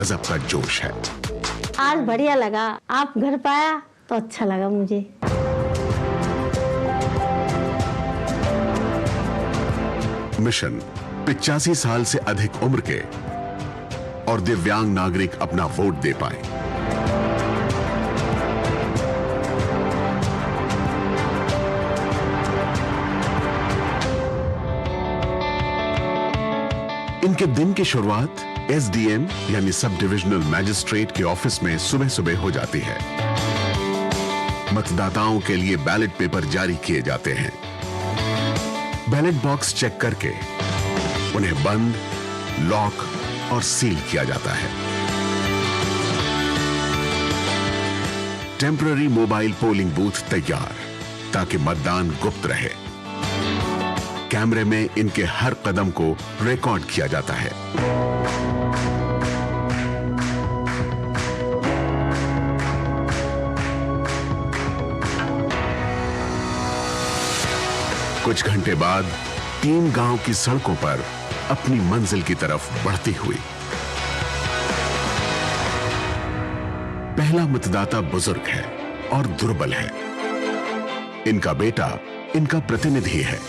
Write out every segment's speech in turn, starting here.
गजब का जोश है। आज बढ़िया लगा, आप घर पाया तो अच्छा लगा मुझे। मिशन 85 साल से अधिक उम्र के और दिव्यांग नागरिक अपना वोट दे पाए। इनके दिन की शुरुआत एसडीएम यानी सब डिविजनल मैजिस्ट्रेट के ऑफिस में सुबह सुबह हो जाती है। मतदाताओं के लिए बैलेट पेपर जारी किए जाते हैं। बैलेट बॉक्स चेक करके उन्हें बंद, लॉक और सील किया जाता है। टेम्पररी मोबाइल पोलिंग बूथ तैयार ताकि मतदान गुप्त रहे। कैमरे में इनके हर कदम को रिकॉर्ड किया जाता है। कुछ घंटे बाद टीम गांव की सड़कों पर अपनी मंजिल की तरफ बढ़ती हुई। पहला मतदाता बुजुर्ग है और दुर्बल है। इनका बेटा इनका प्रतिनिधि है।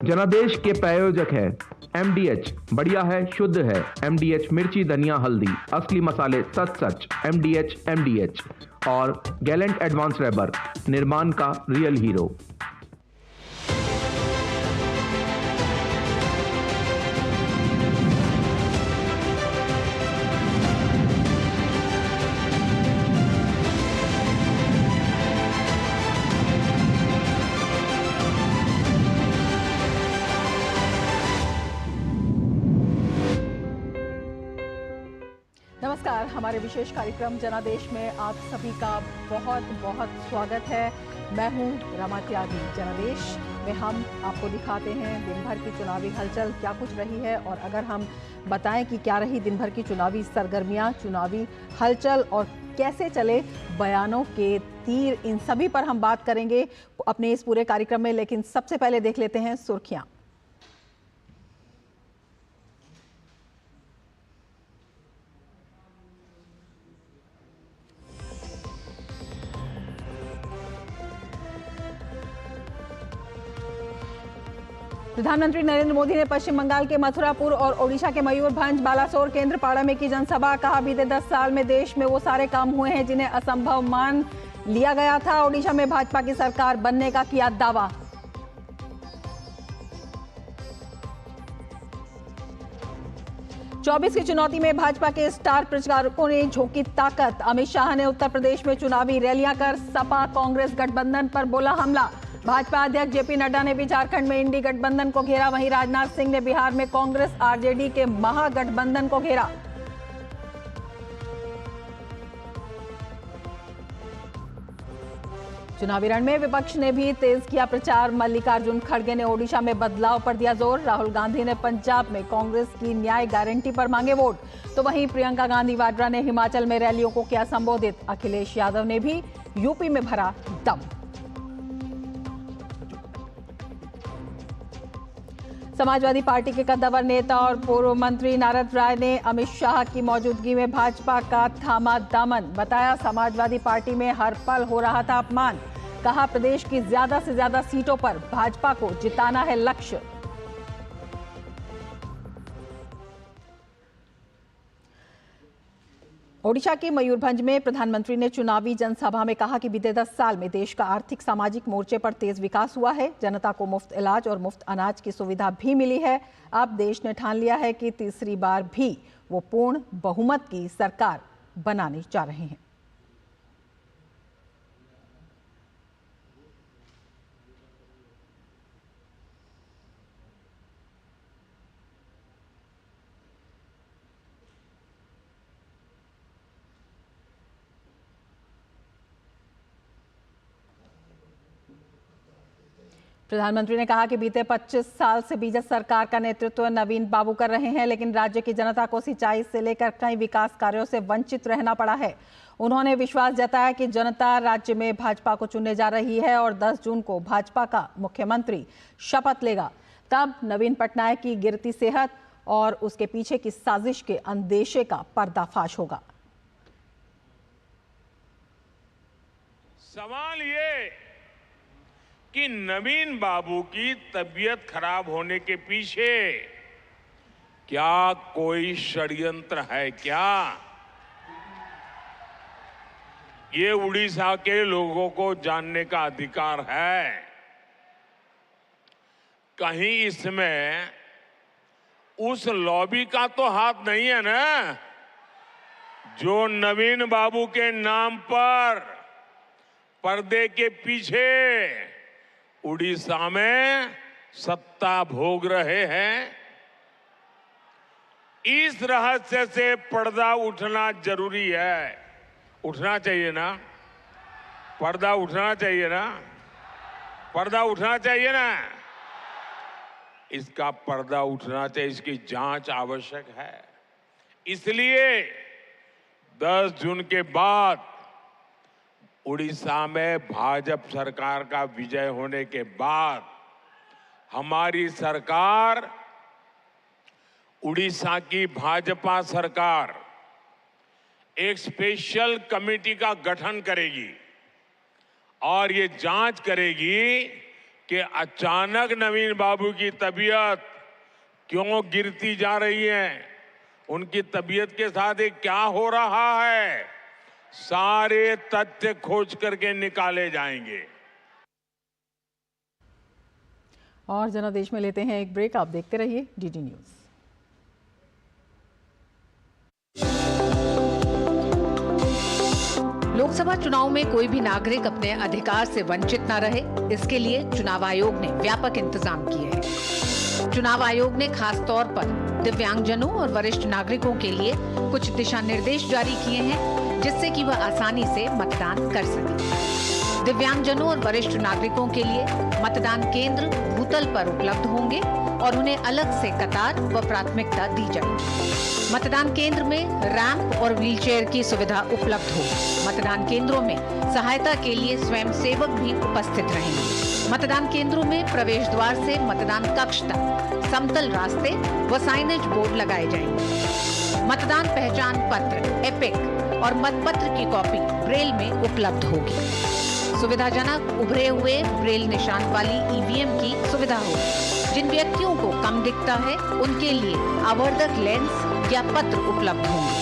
जनादेश के प्रायोजक है MDH, बढ़िया है, शुद्ध है। MDH मिर्ची, धनिया, हल्दी, असली मसाले, सच सच। MDH और गैलेंट एडवांस रबर, निर्माण का रियल हीरो। नमस्कार, हमारे विशेष कार्यक्रम जनादेश में आप सभी का बहुत बहुत स्वागत है। मैं हूं रमा त्यागी। जनादेश में हम आपको दिखाते हैं दिन भर की चुनावी हलचल क्या कुछ रही है, और अगर हम बताएं कि क्या रही दिन भर की चुनावी सरगर्मियां, चुनावी हलचल और कैसे चले बयानों के तीर, इन सभी पर हम बात करेंगे अपने इस पूरे कार्यक्रम में। लेकिन सबसे पहले देख लेते हैं सुर्खियां। प्रधानमंत्री नरेंद्र मोदी ने पश्चिम बंगाल के मथुरापुर और ओडिशा के मयूरभंज, बालासोर, केंद्रपाड़ा में की जनसभा। कहा, बीते 10 साल में देश में वो सारे काम हुए हैं जिन्हें असंभव मान लिया गया था। ओडिशा में भाजपा की सरकार बनने का किया दावा। चौबीस की चुनौती में भाजपा के स्टार प्रचारकों ने झोंकी ताकत। अमित शाह ने उत्तर प्रदेश में चुनावी रैलियां कर सपा कांग्रेस गठबंधन पर बोला हमला। भाजपा अध्यक्ष जेपी नड्डा ने भी झारखंड में इंडी गठबंधन को घेरा। वहीं राजनाथ सिंह ने बिहार में कांग्रेस आरजेडी के महागठबंधन को घेरा। चुनावी रण में विपक्ष ने भी तेज किया प्रचार। मल्लिकार्जुन खड़गे ने ओडिशा में बदलाव पर दिया जोर। राहुल गांधी ने पंजाब में कांग्रेस की न्याय गारंटी पर मांगे वोट। तो वहीं प्रियंका गांधी वाड्रा ने हिमाचल में रैलियों को किया संबोधित। अखिलेश यादव ने भी यूपी में भरा दम। समाजवादी पार्टी के कद्दावर नेता और पूर्व मंत्री नारद राय ने अमित शाह की मौजूदगी में भाजपा का थामा दामन। बताया, समाजवादी पार्टी में हर पल हो रहा था अपमान। कहा, प्रदेश की ज्यादा से ज्यादा सीटों पर भाजपा को जिताना है लक्ष्य। ओडिशा के मयूरभंज में प्रधानमंत्री ने चुनावी जनसभा में कहा कि बीते 10 साल में देश का आर्थिक सामाजिक मोर्चे पर तेज विकास हुआ है। जनता को मुफ्त इलाज और मुफ्त अनाज की सुविधा भी मिली है। अब देश ने ठान लिया है कि तीसरी बार भी वो पूर्ण बहुमत की सरकार बनाने जा रहे हैं। प्रधानमंत्री ने कहा कि बीते 25 साल से बीजेपी सरकार का नेतृत्व नवीन बाबू कर रहे हैं, लेकिन राज्य की जनता को सिंचाई से लेकर कई विकास कार्यों से वंचित रहना पड़ा है। उन्होंने विश्वास जताया कि जनता राज्य में भाजपा को चुनने जा रही है और 10 जून को भाजपा का मुख्यमंत्री शपथ लेगा। तब नवीन पटनायक की गिरती सेहत और उसके पीछे की साजिश के अंदेशे का पर्दाफाश होगा। सवाल ये कि नवीन बाबू की तबीयत खराब होने के पीछे क्या कोई षड्यंत्र है क्या? ये उड़ीसा के लोगों को जानने का अधिकार है। कहीं इसमें उस लॉबी का तो हाथ नहीं है ना, जो नवीन बाबू के नाम पर पर्दे के पीछे उड़ीसा में सत्ता भोग रहे हैं। इस रहस्य से पर्दा उठना जरूरी है। उठना चाहिए ना, पर्दा उठना चाहिए ना, पर्दा उठना चाहिए ना। इसका पर्दा उठना चाहिए, इसकी जांच आवश्यक है। इसलिए 10 जून के बाद उड़ीसा में भाजपा सरकार का विजय होने के बाद हमारी सरकार, उड़ीसा की भाजपा सरकार एक स्पेशल कमेटी का गठन करेगी और ये जांच करेगी कि अचानक नवीन बाबू की तबीयत क्यों गिरती जा रही है, उनकी तबीयत के साथ ये क्या हो रहा है, सारे तथ्य खोज करके निकाले जाएंगे। और जनादेश में लेते हैं एक ब्रेक। आप देखते रहिए डीडी न्यूज। लोकसभा चुनाव में कोई भी नागरिक अपने अधिकार से वंचित न रहे, इसके लिए चुनाव आयोग ने व्यापक इंतजाम किए हैं। चुनाव आयोग ने खास तौर पर दिव्यांगजनों और वरिष्ठ नागरिकों के लिए कुछ दिशा निर्देश जारी किए हैं, जिससे कि वह आसानी से मतदान कर सके। दिव्यांगजनों और वरिष्ठ नागरिकों के लिए मतदान केंद्र भूतल पर उपलब्ध होंगे और उन्हें अलग से कतार व प्राथमिकता दी जाएगी। मतदान केंद्र में रैंप और व्हीलचेयर की सुविधा उपलब्ध होगी। मतदान केंद्रों में सहायता के लिए स्वयंसेवक भी उपस्थित रहेंगे। मतदान केंद्रों में प्रवेश द्वार से मतदान कक्ष तक समतल रास्ते व साइनेज बोर्ड लगाए जाएंगे। मतदान पहचान पत्र, एपिक और मतपत्र की कॉपी ब्रेल में उपलब्ध होगी। सुविधाजनक उभरे हुए ब्रेल निशान वाली ईवीएम की सुविधा होगी। जिन व्यक्तियों को कम दिखता है उनके लिए आवर्धक लेंस या पत्र उपलब्ध होंगे।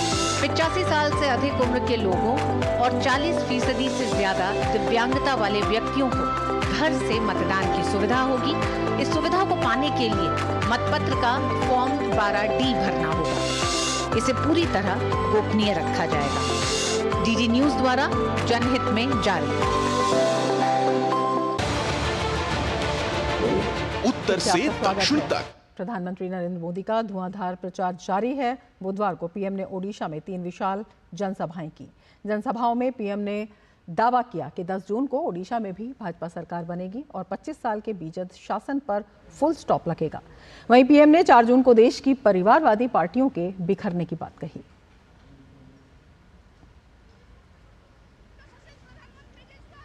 85 साल से अधिक उम्र के लोगों और 40% से ज्यादा दिव्यांगता वाले व्यक्तियों को घर से मतदान की सुविधा होगी। इस सुविधा को पाने के लिए मतपत्र का फॉर्म 12D भरना होगा। इसे पूरी तरह गोपनीय रखा जाएगा। डीडी न्यूज द्वारा जनहित में जारी। उत्तर से दक्षिण तक प्रधानमंत्री नरेंद्र मोदी का धुआंधार प्रचार जारी है। बुधवार को पीएम ने ओडिशा में 3 विशाल जनसभाएं की। जनसभाओं में पीएम ने दावा किया कि 10 जून को ओडिशा में भी भाजपा सरकार बनेगी और 25 साल के बीजद शासन पर फुल स्टॉप लगेगा। वहीं पीएम ने 4 जून को देश की परिवारवादी पार्टियों के बिखरने की बात कही।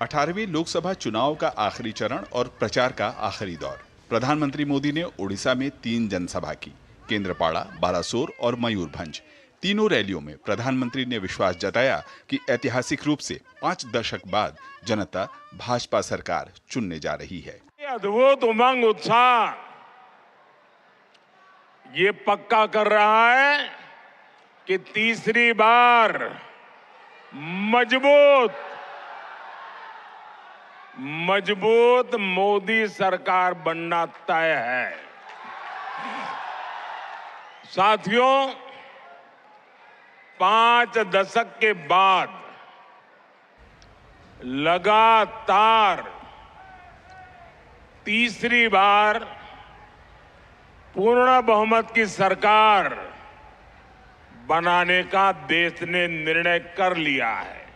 18वीं लोकसभा चुनाव का आखिरी चरण और प्रचार का आखिरी दौर। प्रधानमंत्री मोदी ने ओडिशा में 3 जनसभा की, केंद्रपाड़ा, बालासोर और मयूरभंज। तीनों रैलियों में प्रधानमंत्री ने विश्वास जताया कि ऐतिहासिक रूप से 5 दशक बाद जनता भाजपा सरकार चुनने जा रही है। अद्भुत उमंग, उत्साह ये पक्का कर रहा है कि तीसरी बार मजबूत मोदी सरकार बनना तय है। साथियों, 5 दशक के बाद लगातार तीसरी बार पूर्ण बहुमत की सरकार बनाने का देश ने निर्णय कर लिया है।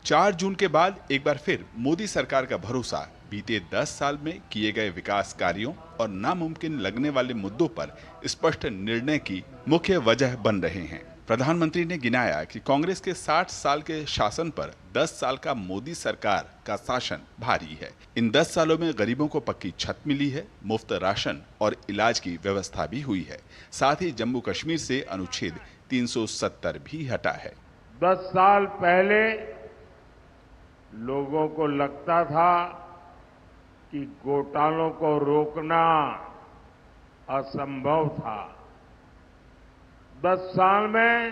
4 जून के बाद एक बार फिर मोदी सरकार का भरोसा बीते 10 साल में किए गए विकास कार्यों और नामुमकिन लगने वाले मुद्दों पर स्पष्ट निर्णय की मुख्य वजह बन रहे हैं। प्रधानमंत्री ने गिनाया कि कांग्रेस के 60 साल के शासन पर 10 साल का मोदी सरकार का शासन भारी है। इन 10 सालों में गरीबों को पक्की छत मिली है, मुफ्त राशन और इलाज की व्यवस्था भी हुई है। साथ ही जम्मू कश्मीर से अनुच्छेद 370 भी हटा है। 10 साल पहले लोगों को लगता था कि घोटालों को रोकना असंभव था। 10 साल में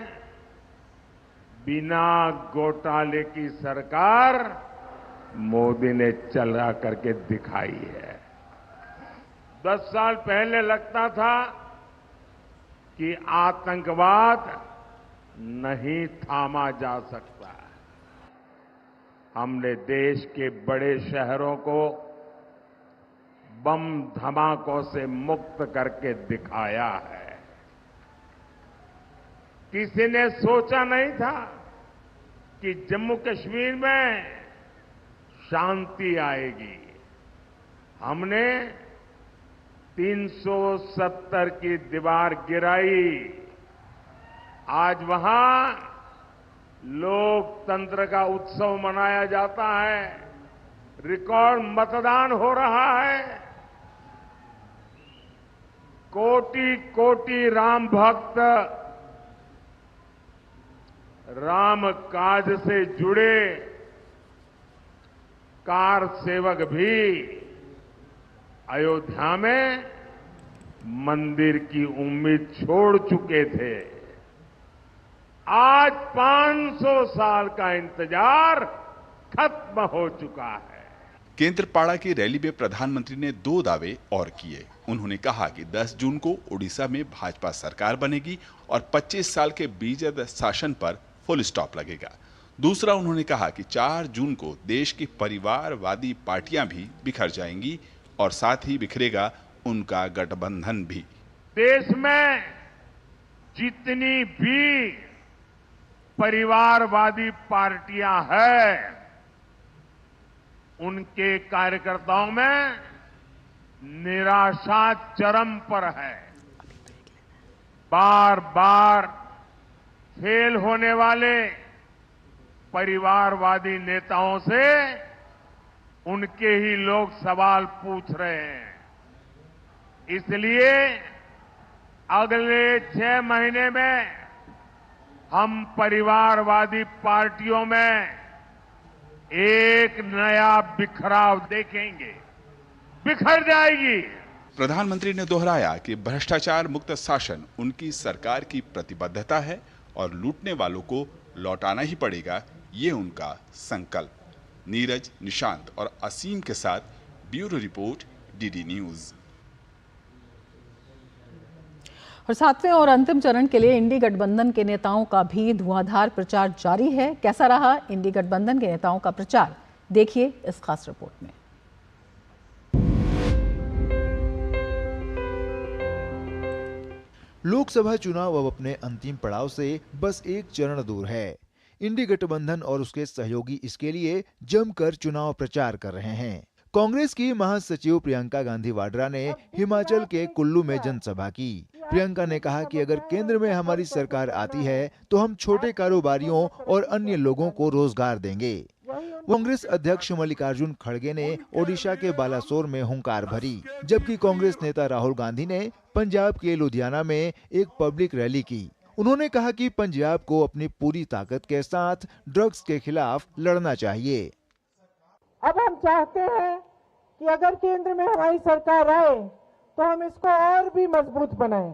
बिना घोटाले की सरकार मोदी ने चला करके दिखाई है। 10 साल पहले लगता था कि आतंकवाद नहीं थामा जा सकता। हमने देश के बड़े शहरों को बम धमाकों से मुक्त करके दिखाया है। किसी ने सोचा नहीं था कि जम्मू कश्मीर में शांति आएगी। हमने 370 की दीवार गिराई। आज वहां लोकतंत्र का उत्सव मनाया जाता है। रिकॉर्ड मतदान हो रहा है। कोटि कोटि राम भक्त राम काज से जुड़े कार सेवक भी अयोध्या में मंदिर की उम्मीद छोड़ चुके थे। आज 500 साल का इंतजार खत्म हो चुका है। केंद्रपाड़ा की रैली में प्रधानमंत्री ने 2 दावे और किए। उन्होंने कहा कि 10 जून को उड़ीसा में भाजपा सरकार बनेगी और 25 साल के बीजेपी शासन पर फुल स्टॉप लगेगा। दूसरा, उन्होंने कहा कि 4 जून को देश की परिवारवादी पार्टियां भी बिखर जाएंगी और साथ ही बिखरेगा उनका गठबंधन भी। देश में जितनी भी परिवारवादी पार्टियां हैं, उनके कार्यकर्ताओं में निराशा चरम पर है। बार बार फेल होने वाले परिवारवादी नेताओं से उनके ही लोग सवाल पूछ रहे हैं। इसलिए अगले 6 महीने में हम परिवारवादी पार्टियों में एक नया बिखराव देखेंगे। बिखर जाएगी। प्रधानमंत्री ने दोहराया कि भ्रष्टाचार मुक्त शासन उनकी सरकार की प्रतिबद्धता है और लूटने वालों को लौटाना ही पड़ेगा, ये उनका संकल्प। नीरज, निशांत और असीम के साथ ब्यूरो रिपोर्ट, डीडी न्यूज। और 7वें और अंतिम चरण के लिए इंडी गठबंधन के नेताओं का भी धुआंधार प्रचार जारी है। कैसा रहा इंडी गठबंधन के नेताओं का प्रचार, देखिए इस खास रिपोर्ट में। लोकसभा चुनाव अब अपने अंतिम पड़ाव से बस एक चरण दूर है। इंडी गठबंधन और उसके सहयोगी इसके लिए जमकर चुनाव प्रचार कर रहे हैं। कांग्रेस की महासचिव प्रियंका गांधी वाड्रा ने हिमाचल के कुल्लू में जनसभा की। प्रियंका ने कहा कि अगर केंद्र में हमारी सरकार आती है तो हम छोटे कारोबारियों और अन्य लोगों को रोजगार देंगे। कांग्रेस अध्यक्ष मल्लिकार्जुन खड़गे ने ओडिशा के बालासोर में हुंकार भरी, जबकि कांग्रेस नेता राहुल गांधी ने पंजाब के लुधियाना में एक पब्लिक रैली की। उन्होंने कहा कि पंजाब को अपनी पूरी ताकत के साथ ड्रग्स के खिलाफ लड़ना चाहिए। अब हम चाहते हैं कि अगर केंद्र में हमारी सरकार आए तो हम इसको और भी मजबूत बनाएं,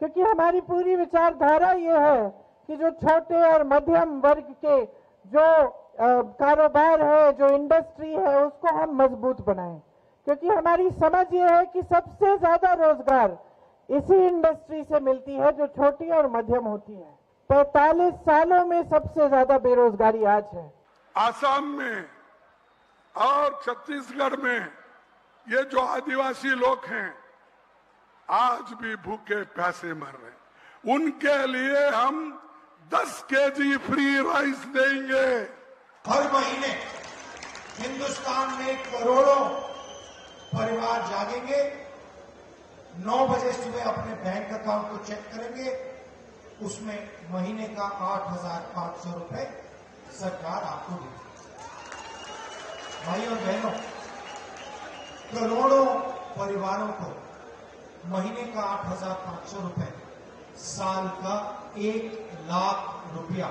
क्योंकि हमारी पूरी विचारधारा ये है कि जो छोटे और मध्यम वर्ग के जो कारोबार है, जो इंडस्ट्री है, उसको हम मजबूत बनाएं, क्योंकि हमारी समझ ये है कि सबसे ज्यादा रोजगार इसी इंडस्ट्री से मिलती है जो छोटी और मध्यम होती है। 45 सालों में सबसे ज्यादा बेरोजगारी आज है। आसाम में और छत्तीसगढ़ में ये जो आदिवासी लोग हैं आज भी भूखे प्यासे मर रहे हैं। उनके लिए हम 10 केजी फ्री राइस देंगे। हर महीने हिंदुस्तान में करोड़ों परिवार जागेंगे, 9 बजे सुबह अपने बैंक अकाउंट को चेक करेंगे उसमें महीने का 8,500 रुपए सरकार आपको देती है। भाई और बहनों, करोड़ों परिवारों को महीने का 8,500 रुपए, साल का 1 लाख रुपया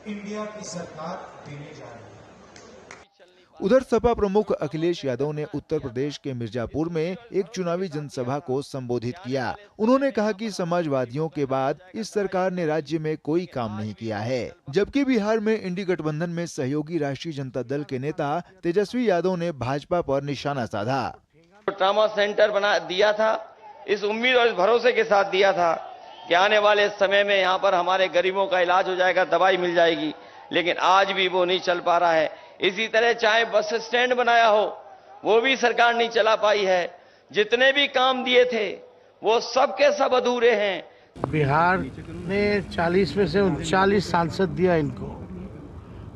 इंडिया की सरकार देने जा रही है। उधर सपा प्रमुख अखिलेश यादव ने उत्तर प्रदेश के मिर्जापुर में एक चुनावी जनसभा को संबोधित किया। उन्होंने कहा कि समाजवादियों के बाद इस सरकार ने राज्य में कोई काम नहीं किया है, जबकि बिहार में इंडी गठबंधन में सहयोगी राष्ट्रीय जनता दल के नेता तेजस्वी यादव ने भाजपा पर निशाना साधा। ट्रामा सेंटर बना दिया था, इस उम्मीद और इस भरोसे के साथ दिया था कि आने वाले समय में यहाँ पर हमारे गरीबों का इलाज हो जाएगा, दवाई मिल जाएगी, लेकिन आज भी वो नहीं चल पा रहा है। इसी तरह चाहे बस स्टैंड बनाया हो, वो भी सरकार नहीं चला पाई है। जितने भी काम दिए थे वो सब के सब अधूरे हैं। बिहार ने 40 में से 39 सांसद दिया इनको,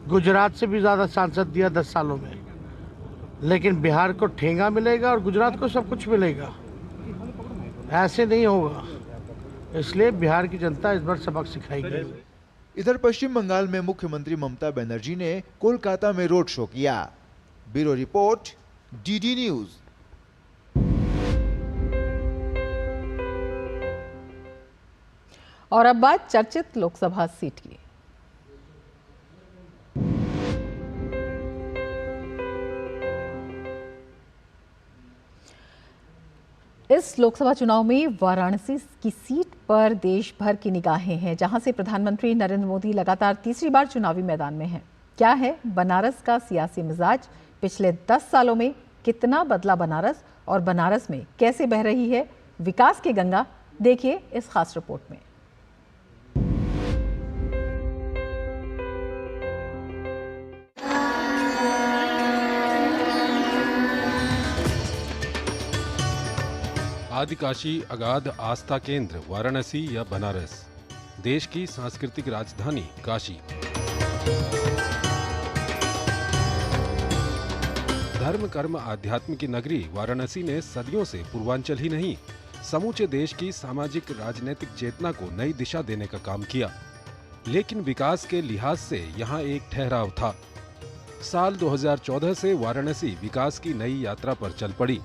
गुजरात से भी ज्यादा सांसद दिया 10 सालों में, लेकिन बिहार को ठेंगा मिलेगा और गुजरात को सब कुछ मिलेगा, ऐसे नहीं होगा। इसलिए बिहार की जनता इस बार सबक सिखाएगी। इधर पश्चिम बंगाल में मुख्यमंत्री ममता बनर्जी ने कोलकाता में रोड शो किया। Bureau report, DD news. और अब बात चर्चित लोकसभा सीट की। इस लोकसभा चुनाव में वाराणसी की सीट पर देश भर की निगाहें हैं, जहां से प्रधानमंत्री नरेंद्र मोदी लगातार तीसरी बार चुनावी मैदान में हैं। क्या है बनारस का सियासी मिजाज? पिछले 10 सालों में कितना बदला बनारस, और बनारस में कैसे बह रही है विकास की गंगा? देखिए इस खास रिपोर्ट में। आदिकाशी अगाध आस्था केंद्र वाराणसी या बनारस, देश की सांस्कृतिक राजधानी काशी। धर्म कर्म आध्यात्म की नगरी वाराणसी ने सदियों से पूर्वांचल ही नहीं, समूचे देश की सामाजिक राजनीतिक चेतना को नई दिशा देने का काम किया। लेकिन विकास के लिहाज से यहाँ एक ठहराव था। साल 2014 से वाराणसी विकास की नई यात्रा पर चल पड़ी,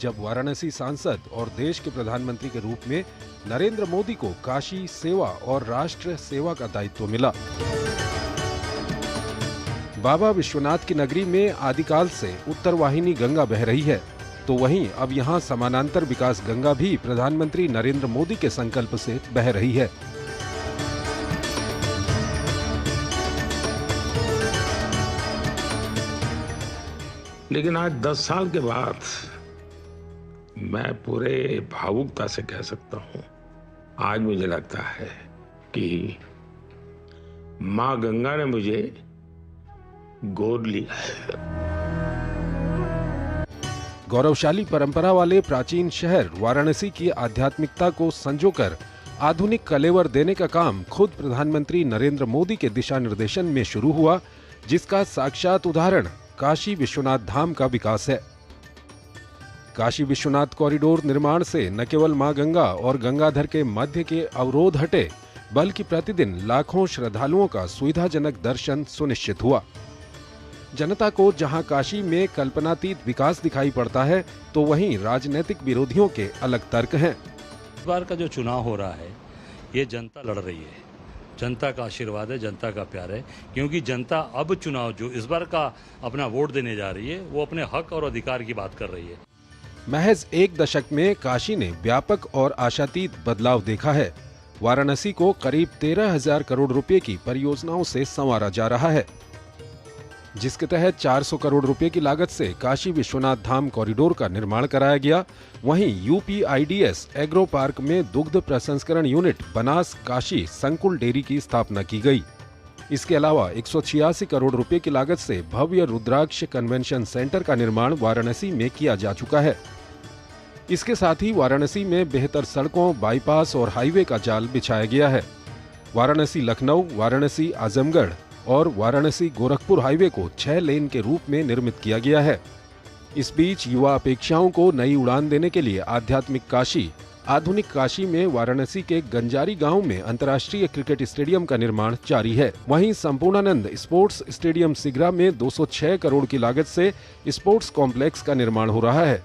जब वाराणसी सांसद और देश के प्रधानमंत्री के रूप में नरेंद्र मोदी को काशी सेवा और राष्ट्र सेवा का दायित्व मिला। बाबा विश्वनाथ की नगरी में आदिकाल से उत्तर वाहिनी गंगा बह रही है, तो वहीं अब यहाँ समानांतर विकास गंगा भी प्रधानमंत्री नरेंद्र मोदी के संकल्प से बह रही है। लेकिन आज 10 साल के बाद मैं पूरे भावुकता से कह सकता हूं, आज मुझे लगता है कि मां गंगा ने मुझे गोद लिया है। गौरवशाली परंपरा वाले प्राचीन शहर वाराणसी की आध्यात्मिकता को संजोकर आधुनिक कलेवर देने का काम खुद प्रधानमंत्री नरेंद्र मोदी के दिशा निर्देशन में शुरू हुआ, जिसका साक्षात उदाहरण काशी विश्वनाथ धाम का विकास है। काशी विश्वनाथ कॉरिडोर निर्माण से न केवल मां गंगा और गंगाधर के मध्य के अवरोध हटे, बल्कि प्रतिदिन लाखों श्रद्धालुओं का सुविधाजनक दर्शन सुनिश्चित हुआ। जनता को जहां काशी में कल्पनातीत विकास दिखाई पड़ता है, तो वहीं राजनीतिक विरोधियों के अलग तर्क हैं। इस बार का जो चुनाव हो रहा है, ये जनता लड़ रही है, जनता का आशीर्वाद है, जनता का प्यार है, क्योंकि जनता अब चुनाव जो इस बार का अपना वोट देने जा रही है, वो अपने हक और अधिकार की बात कर रही है। महज एक दशक में काशी ने व्यापक और आशातीत बदलाव देखा है। वाराणसी को करीब 13,000 करोड़ रुपए की परियोजनाओं से संवारा जा रहा है, जिसके तहत 400 करोड़ रुपए की लागत से काशी विश्वनाथ धाम कॉरिडोर का निर्माण कराया गया। वहीं यूपीआईडीएस एग्रो पार्क में दुग्ध प्रसंस्करण यूनिट बनास काशी संकुल डेयरी की स्थापना की गई। इसके अलावा 186 करोड़ रुपए की लागत से भव्य रुद्राक्ष कन्वेंशन सेंटर का निर्माण वाराणसी में किया जा चुका है। इसके साथ ही वाराणसी में बेहतर सड़कों, बाईपास और हाईवे का जाल बिछाया गया है। वाराणसी लखनऊ, वाराणसी आजमगढ़ और वाराणसी गोरखपुर हाईवे को 6 लेन के रूप में निर्मित किया गया है। इस बीच युवा अपेक्षाओं को नई उड़ान देने के लिए आध्यात्मिक काशी आधुनिक काशी में वाराणसी के गंजारी गांव में अंतर्राष्ट्रीय क्रिकेट स्टेडियम का निर्माण जारी है। वहीं संपूर्णानंद स्पोर्ट्स स्टेडियम सिगरा में 206 करोड़ की लागत से स्पोर्ट्स कॉम्प्लेक्स का निर्माण हो रहा है।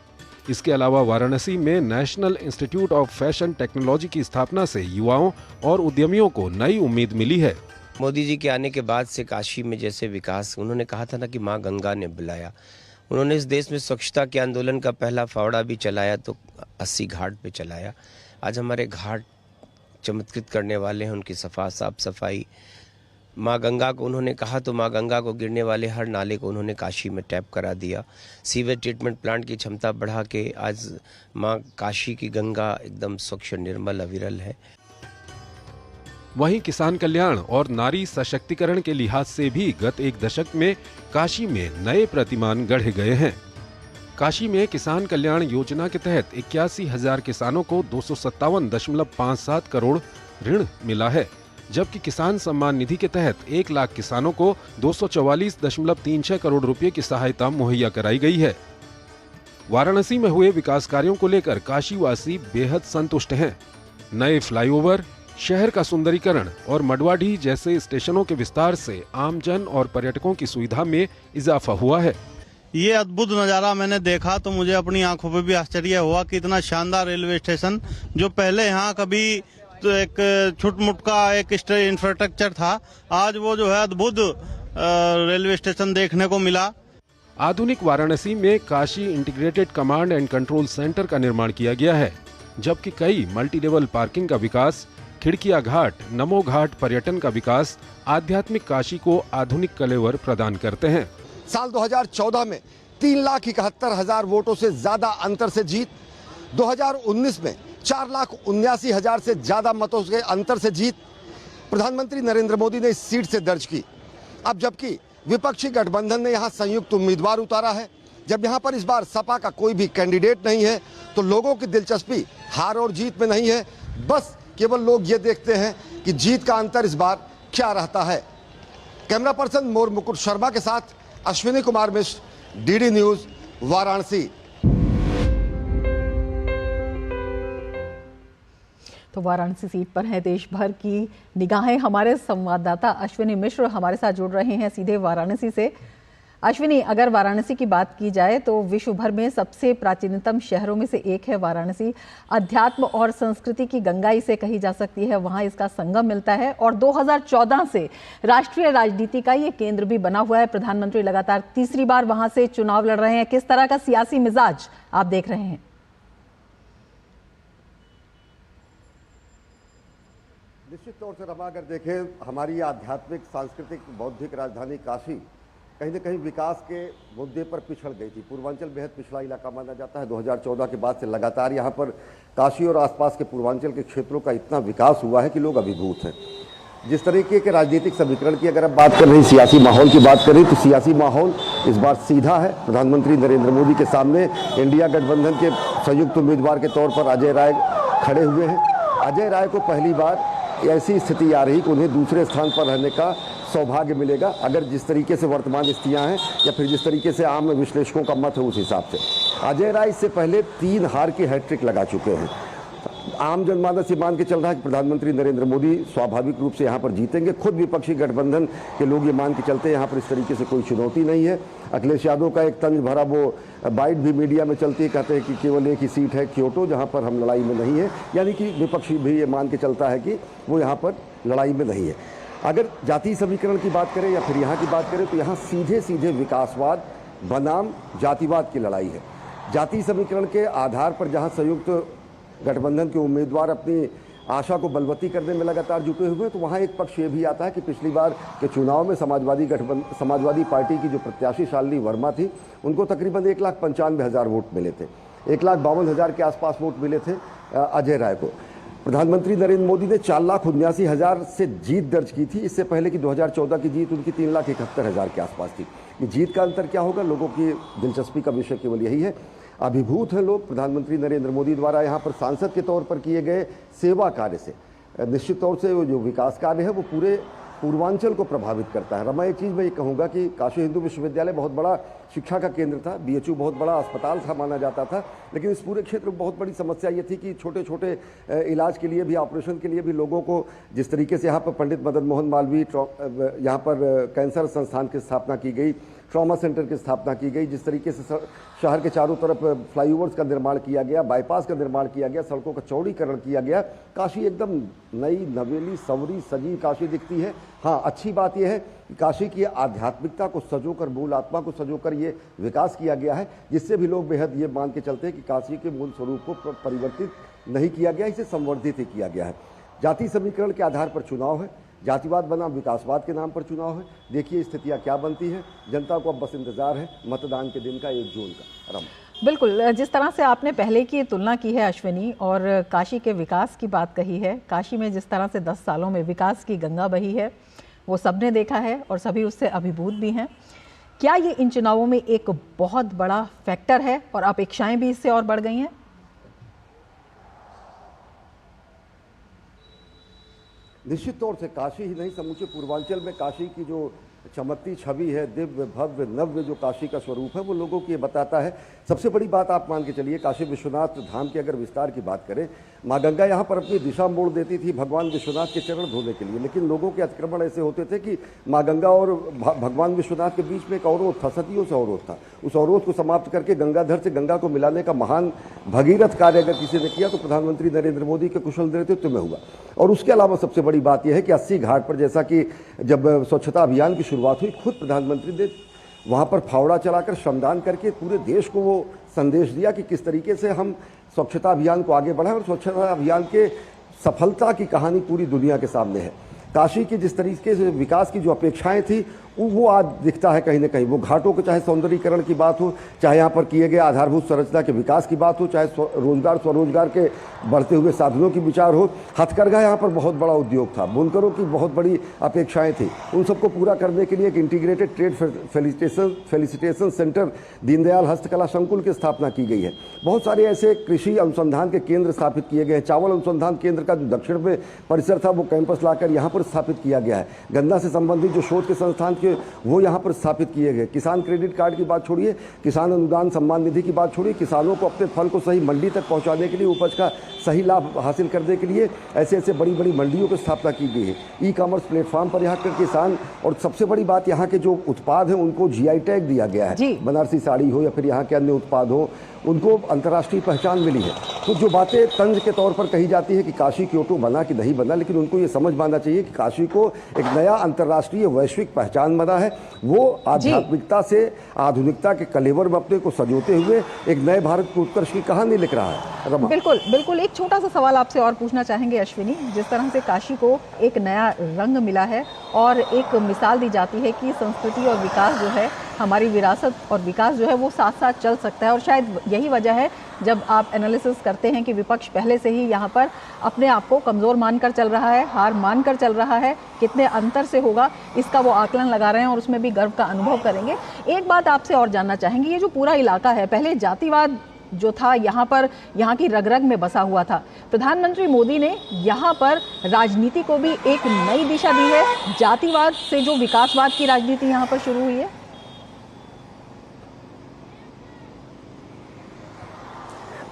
इसके अलावा वाराणसी में national institute of fashion technology की स्थापना से युवाओं और उद्यमियों को नई उम्मीद मिली है। मोदी जी के आने के बाद से काशी में जैसे विकास, उन्होंने कहा था ना कि माँ गंगा ने बुलाया। उन्होंने इस देश में स्वच्छता के आंदोलन का पहला फावड़ा भी चलाया, तो 80 घाट पे चलाया। आज हमारे घाट चमत्कृत करने वाले हैं, उनकी साफ सफाई। माँ गंगा को उन्होंने कहा तो माँ गंगा को गिरने वाले हर नाले को उन्होंने काशी में टैप करा दिया। सीवेज ट्रीटमेंट प्लांट की क्षमता बढ़ा के आज माँ काशी की गंगा एकदम स्वच्छ, निर्मल, अविरल है। वहीं किसान कल्याण और नारी सशक्तिकरण के लिहाज से भी गत एक दशक में काशी में नए प्रतिमान गढ़े गए हैं। काशी में किसान कल्याण योजना के तहत 81,000 किसानों को 257.57 करोड़ ऋण मिला है, जबकि किसान सम्मान निधि के तहत 1 लाख किसानों को 244.36 करोड़ रुपए की सहायता मुहैया कराई गई है। वाराणसी में हुए विकास कार्यों को लेकर काशीवासी बेहद संतुष्ट हैं। नए फ्लाईओवर, शहर का सुंदरीकरण और मडवाडीह जैसे स्टेशनों के विस्तार से आमजन और पर्यटकों की सुविधा में इजाफा हुआ है। ये अद्भुत नज़ारा मैंने देखा तो मुझे अपनी आंखों पे भी आश्चर्य हुआ कि इतना शानदार रेलवे स्टेशन, जो पहले यहाँ कभी तो एक छुटमुट का एक इंफ्रास्ट्रक्चर था, आज वो जो है अद्भुत रेलवे स्टेशन देखने को मिला। आधुनिक वाराणसी में Kashi integrated command and control centre का निर्माण किया गया है, जबकि कई मल्टी लेवल पार्किंग का विकास, खिड़किया घाट, नमो घाट पर्यटन का विकास आध्यात्मिक काशी को आधुनिक कलेवर प्रदान करते हैं। साल 2014 में 3,71,000 वोटों से ज्यादा अंतर से जीत, 2019 में 4,79,000 से ज्यादा मतों के अंतर से जीत प्रधानमंत्री नरेंद्र मोदी ने इस सीट से दर्ज की। अब जबकि विपक्षी गठबंधन ने यहां संयुक्त उम्मीदवार उतारा है, जब यहां पर इस बार सपा का कोई भी कैंडिडेट नहीं है, तो लोगों की दिलचस्पी हार और जीत में नहीं है, बस केवल लोग ये देखते हैं कि जीत का अंतर इस बार क्या रहता है। कैमरा पर्सन मोर मुकुट शर्मा के साथ अश्विनी कुमार मिश्र, डीडी न्यूज, वाराणसी। तो वाराणसी सीट पर है देश भर की निगाहें। हमारे संवाददाता अश्विनी मिश्र हमारे साथ जुड़ रहे हैं सीधे वाराणसी से। अश्विनी, अगर वाराणसी की बात की जाए तो विश्व भर में सबसे प्राचीनतम शहरों में से एक है वाराणसी। अध्यात्म और संस्कृति की गंगा इसे कही जा सकती है, वहां इसका संगम मिलता है और 2014 से राष्ट्रीय राजनीति का ये केंद्र भी बना हुआ है। प्रधानमंत्री लगातार तीसरी बार वहां से चुनाव लड़ रहे हैं। किस तरह का सियासी मिजाज आप देख रहे हैं? निश्चित तौर से रमा, अगर देखें हमारी आध्यात्मिक, सांस्कृतिक, बौद्धिक राजधानी काशी कहीं न कहीं विकास के मुद्दे पर पिछड़ गई थी। पूर्वांचल बेहद पिछड़ा इलाका माना जाता है। 2014 के बाद से लगातार यहाँ पर काशी और आसपास के पूर्वांचल के क्षेत्रों का इतना विकास हुआ है कि लोग अभिभूत हैं। जिस तरीके के राजनीतिक समीकरण की अगर आप बात कर रही, सियासी माहौल की बात करें, तो सियासी माहौल इस बार सीधा है। प्रधानमंत्री नरेंद्र मोदी के सामने इंडिया गठबंधन के संयुक्त उम्मीदवार के तौर पर अजय राय खड़े हुए हैं। अजय राय को पहली बार ऐसी स्थिति आ रही कि उन्हें दूसरे स्थान पर रहने का सौभाग्य मिलेगा, अगर जिस तरीके से वर्तमान स्थितियां हैं या फिर जिस तरीके से आम विश्लेषकों का मत है उस हिसाब से। अजय राय इससे पहले 3 हार की हैट्रिक लगा चुके हैं। आम जनमानस ये मान के चल रहा है कि प्रधानमंत्री नरेंद्र मोदी स्वाभाविक रूप से यहाँ पर जीतेंगे। खुद विपक्षी गठबंधन के लोग ये मान के चलते हैं यहाँ पर इस तरीके से कोई चुनौती नहीं है। अखिलेश यादव का एक तंज भरा वो बाइट भी मीडिया में चलती है, कहते हैं कि केवल एक ही सीट है क्योटो जहाँ पर हम लड़ाई में नहीं है, यानी कि विपक्षी भी ये मान के चलता है कि वो यहाँ पर लड़ाई में नहीं है। अगर जातीय समीकरण की बात करें या फिर यहाँ की बात करें तो यहाँ सीधे सीधे विकासवाद बनाम जातिवाद की लड़ाई है। जातीय समीकरण के आधार पर जहाँ संयुक्त गठबंधन के उम्मीदवार अपनी आशा को बलवती करने में लगातार जुटे हुए हैं, तो वहाँ एक पक्ष ये भी आता है कि पिछली बार के चुनाव में समाजवादी पार्टी की जो प्रत्याशी शालिनी वर्मा थी, उनको तकरीबन 1,95,000 वोट मिले थे। 1,52,000 के आसपास वोट मिले थे अजय राय को। प्रधानमंत्री नरेंद्र मोदी ने 4,79,000 से जीत दर्ज की थी, इससे पहले की 2014 की जीत उनकी 3,71,000 के आसपास थी। ये जीत का अंतर क्या होगा, लोगों की दिलचस्पी का विषय केवल यही है। अभिभूत हैं लोग प्रधानमंत्री नरेंद्र मोदी द्वारा यहाँ पर सांसद के तौर पर किए गए सेवा कार्य से। निश्चित तौर से जो विकास कार्य है वो पूरे पूर्वांचल को प्रभावित करता है। रमा, एक चीज़ मैं ये कहूँगा कि काशी हिंदू विश्वविद्यालय बहुत बड़ा शिक्षा का केंद्र था, BHU बहुत बड़ा अस्पताल था माना जाता था, लेकिन इस पूरे क्षेत्र में बहुत बड़ी समस्या ये थी कि छोटे छोटे इलाज के लिए भी, ऑपरेशन के लिए भी लोगों को, जिस तरीके से यहाँ पर पंडित मदन मोहन मालवीय यहाँ पर कैंसर संस्थान की स्थापना की गई, ट्रॉमा सेंटर की स्थापना की गई, जिस तरीके से शहर के चारों तरफ फ्लाईओवर्स का निर्माण किया गया, बाईपास का निर्माण किया गया, सड़कों का चौड़ीकरण किया गया, काशी एकदम नई नवेली सवरी सजी काशी दिखती है। हाँ, अच्छी बात यह है कि काशी की आध्यात्मिकता को सजोकर, मूल आत्मा को सजोकर ये विकास किया गया है, जिससे भी लोग बेहद ये मान के चलते हैं कि काशी के मूल स्वरूप को परिवर्तित नहीं किया गया, इसे संवर्धित ही किया गया है। जाति समीकरण के आधार पर चुनाव है, जातिवाद बनाम विकासवाद के नाम पर चुनाव है। देखिए स्थितियां क्या बनती हैं, जनता को अब बस इंतजार है मतदान के दिन का, 1 जून का। बिल्कुल, जिस तरह से आपने पहले की तुलना की है अश्विनी, और काशी के विकास की बात कही है, काशी में जिस तरह से 10 सालों में विकास की गंगा बही है वो सबने देखा है और सभी उससे अभिभूत भी हैं। क्या ये इन चुनावों में एक बहुत बड़ा फैक्टर है और अपेक्षाएं भी इससे और बढ़ गई हैं? निश्चित तौर से काशी ही नहीं, समूचे पूर्वांचल में काशी की जो चमकती छवि है, दिव्य भव्य नव्य जो काशी का स्वरूप है, वो लोगों की ये बताता है। सबसे बड़ी बात आप मान के चलिए, काशी विश्वनाथ धाम के अगर विस्तार की बात करें, माँ गंगा यहाँ पर अपनी दिशा मोड़ देती थी भगवान विश्वनाथ के चरण धोने के लिए, लेकिन लोगों के अतिक्रमण ऐसे होते थे कि माँ गंगा और भगवान विश्वनाथ के बीच में एक अवरोध था, सदियों से अवरोध था। उस अवरोध को समाप्त करके गंगाधर से गंगा को मिलाने का महान भगीरथ कार्य अगर किसी ने किया तो प्रधानमंत्री नरेंद्र मोदी के कुशल नेतृत्व में हुआ। और उसके अलावा सबसे बड़ी बात यह है कि 80 घाट पर, जैसा कि जब स्वच्छता अभियान की शुरुआत हुई, खुद प्रधानमंत्री ने वहाँ पर फावड़ा चलाकर श्रमदान करके पूरे देश को वो संदेश दिया कि किस तरीके से हम स्वच्छता अभियान को आगे बढ़ाएं, और स्वच्छता अभियान के सफलता की कहानी पूरी दुनिया के सामने है। काशी की जिस तरीके से विकास की जो अपेक्षाएं थी वो आज दिखता है कहीं ना कहीं। वो घाटों के चाहे सौंदर्यीकरण की बात हो, चाहे यहाँ पर किए गए आधारभूत संरचना के विकास की बात हो, चाहे रोजगार स्वरोजगार के बढ़ते हुए साधनों की विचार हो, हथकरघा यहाँ पर बहुत बड़ा उद्योग था, बुनकरों की बहुत बड़ी अपेक्षाएं थी, उन सबको पूरा करने के लिए एक integrated trade felicitation centre Deendayal हस्तकला संकुल की स्थापना की गई है। बहुत सारे ऐसे कृषि अनुसंधान के केंद्र स्थापित किए गए हैं। चावल अनुसंधान केंद्र का जो दक्षिण में परिसर था वो कैंपस लाकर यहाँ पर स्थापित किया गया है। गन्ना से संबंधित जो शोध के संस्थान के वो यहाँ पर स्थापित किए गए। किसान क्रेडिट कार्ड की बात छोड़िए, किसान अनुदान सम्मान निधि की बात छोड़िए, किसानों को अपने फल को सही मंडी तक पहुँचाने के लिए, उपज का सही लाभ हासिल करने के लिए ऐसे ऐसे बड़ी बड़ी मंडियों की स्थापना की गई है। ई कॉमर्स प्लेटफॉर्म पर यहाँ के किसान, और सबसे बड़ी बात यहाँ के जो उत्पाद हैं उनको GI टैग दिया गया है। बनारसी साड़ी हो या फिर यहाँ के अन्य उत्पाद हो, उनको अंतर्राष्ट्रीय पहचान मिली है। तो जो बातें तंज के तौर पर कही जाती है कि काशी क्योटो बना कि नहीं बना, लेकिन उनको ये समझ पाना चाहिए कि काशी को एक नया अंतर्राष्ट्रीय वैश्विक पहचान बना है। वो आध्यात्मिकता से आधुनिकता के कलेवर में अपने को सजोते हुए एक नए भारत के उत्कर्ष की कहानी लिख रहा है। रमा, बिल्कुल बिल्कुल। एक छोटा सा सवाल आपसे और पूछना चाहेंगे अश्विनी, जिस तरह से काशी को एक नया रंग मिला है और एक मिसाल दी जाती है कि संस्कृति और विकास जो है, हमारी विरासत और विकास जो है वो साथ साथ चल सकता है, और शायद यही वजह है जब आप एनालिसिस करते हैं कि विपक्ष पहले से ही यहाँ पर अपने आप को कमज़ोर मानकर चल रहा है, हार मानकर चल रहा है, कितने अंतर से होगा इसका वो आकलन लगा रहे हैं और उसमें भी गर्व का अनुभव करेंगे। एक बात आपसे और जानना चाहेंगे, ये जो पूरा इलाका है, पहले जातिवाद जो था यहाँ पर, यहाँ की रग रग में बसा हुआ था, प्रधानमंत्री मोदी ने यहाँ पर राजनीति को भी एक नई दिशा दी है। जातिवाद से जो विकासवाद की राजनीति यहाँ पर शुरू हुई है,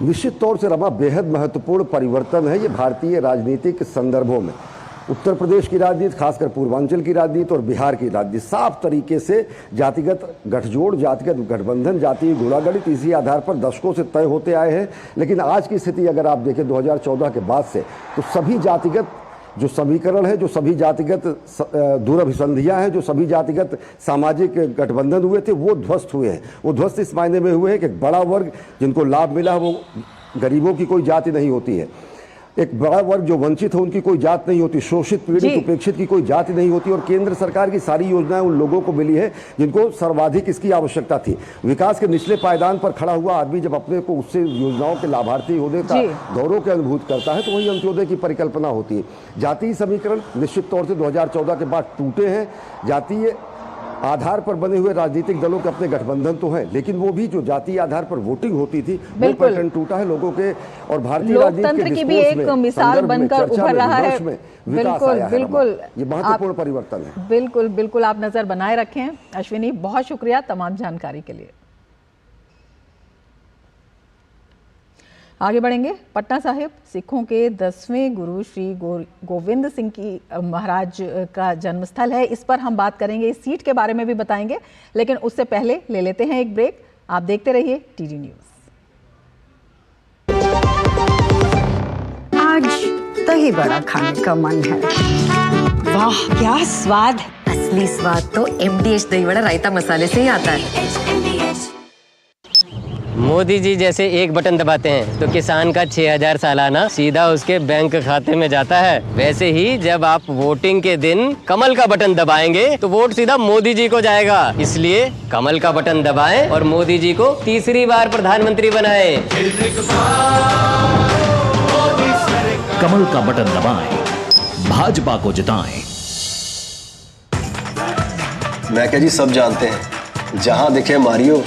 निश्चित तौर से रमा बेहद महत्वपूर्ण परिवर्तन है ये भारतीय राजनीतिक संदर्भों में। उत्तर प्रदेश की राजनीति, खासकर पूर्वांचल की राजनीति और बिहार की राजनीति साफ तरीके से जातिगत गठजोड़, जातिगत गठबंधन, जातीय गुणागणित इसी आधार पर दशकों से तय होते आए हैं। लेकिन आज की स्थिति अगर आप देखें 2014 के बाद से, तो सभी जातिगत जो समीकरण है, जो सभी जातिगत दूरभिसंधियां हैं, जो सभी जातिगत सामाजिक गठबंधन हुए थे, वो ध्वस्त हुए हैं। वो ध्वस्त इस मायने में हुए हैं कि एक बड़ा वर्ग जिनको लाभ मिला, वो गरीबों की कोई जाति नहीं होती है। एक बड़ा वर्ग जो वंचित है उनकी कोई जात नहीं होती, शोषित पीड़ित उपेक्षित की कोई जाति नहीं होती। और केंद्र सरकार की सारी योजनाएं उन लोगों को मिली है जिनको सर्वाधिक इसकी आवश्यकता थी। विकास के निचले पायदान पर खड़ा हुआ आदमी जब अपने को उससे योजनाओं के लाभार्थी होने का गौरव के अनुभूत करता है, तो वही अंत्योदय की परिकल्पना होती है। जातीय समीकरण निश्चित तौर से 2014 के बाद टूटे हैं। जातीय आधार पर बने हुए राजनीतिक दलों के अपने गठबंधन तो हैं, लेकिन वो भी जो जातीय आधार पर वोटिंग होती थी वो पैटर्न टूटा है लोगों के, और भारतीय लोकतंत्र की भी एक मिसाल बनकर उभर रहा है। बिल्कुल बिल्कुल, ये महत्वपूर्ण परिवर्तन है। बिल्कुल बिल्कुल, आप नजर बनाए रखें। अश्विनी, बहुत शुक्रिया तमाम जानकारी के लिए। आगे बढ़ेंगे। पटना साहिब सिखों के 10वें गुरु श्री गोविंद सिंह की महाराज का जन्मस्थल है। इस पर हम बात करेंगे, इस सीट के बारे में भी बताएंगे, लेकिन उससे पहले ले लेते हैं एक ब्रेक। आप देखते रहिए टीडी न्यूज। आज दही बड़ा खाने का मन है। वाह क्या स्वाद! असली स्वाद तो MDH दही बड़ा रायता मसाले से ही आता है। मोदी जी जैसे एक बटन दबाते हैं तो किसान का 6000 सालाना सीधा उसके बैंक खाते में जाता है, वैसे ही जब आप वोटिंग के दिन कमल का बटन दबाएंगे तो वोट सीधा मोदी जी को जाएगा। इसलिए कमल का बटन दबाएं और मोदी जी को तीसरी बार प्रधानमंत्री बनाएं। कमल का बटन दबाएं, भाजपा को जिताएं। मैं क्या जी, सब जानते हैं, जहां दिखे मारियो,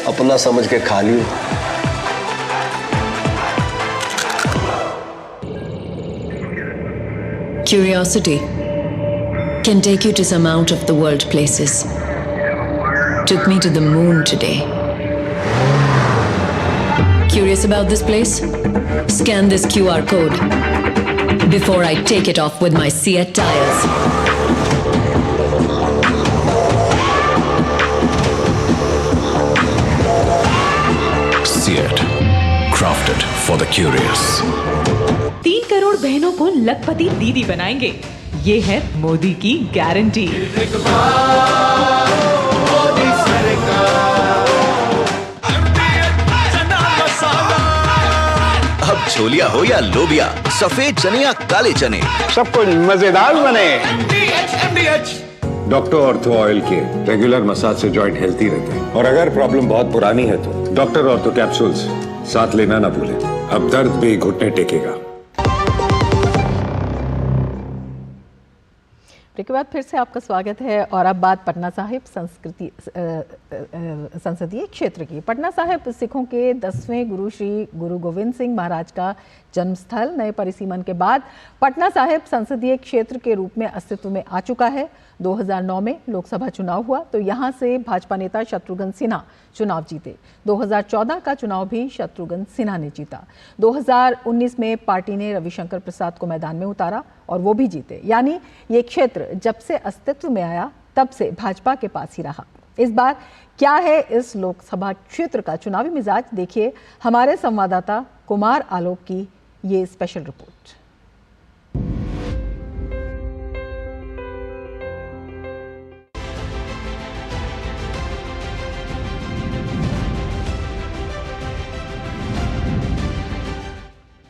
अपना समझ के खा लियो। Curiosity can take you to some out of the world places. Took me to the moon today. Curious about this place? Scan this QR code before I take it off with my Seat tires. Seat, crafted for the curious. 3 crore बहनों को लखपति दीदी बनाएंगे, ये है मोदी की guarantee. अब छोलिया हो या लोबिया, सफेद चने या काले चने, सब कुछ मजेदार बने। डॉक्टर ऑर्थो ऑयल के रेगुलर मसाज से जॉइंट हेल्थी रहते हैं, और अगर प्रॉब्लम बहुत पुरानी है तो डॉक्टर ऑर्थो कैप्सूल्स साथ लेना ना भूलें। अब दर्द भी घुटने टेकेगा। के बाद फिर से आपका स्वागत है और अब बात पटना साहिब संसदीय क्षेत्र की। पटना साहिब सिखों के 10वें गुरु श्री गुरु गोविंद सिंह महाराज का जन्मस्थल नए परिसीमन के बाद पटना साहिब संसदीय क्षेत्र के रूप में अस्तित्व में आ चुका है। 2009 में लोकसभा चुनाव हुआ तो यहां से भाजपा नेता शत्रुघ्न सिन्हा चुनाव जीते। 2014 का चुनाव भी शत्रुघ्न सिन्हा ने जीता। 2019 में पार्टी ने रविशंकर प्रसाद को मैदान में उतारा और वो भी जीते। यानी ये क्षेत्र जब से अस्तित्व में आया तब से भाजपा के पास ही रहा। इस बार क्या है इस लोकसभा क्षेत्र का चुनावी मिजाज, देखिए हमारे संवाददाता कुमार आलोक की ये स्पेशल रिपोर्ट।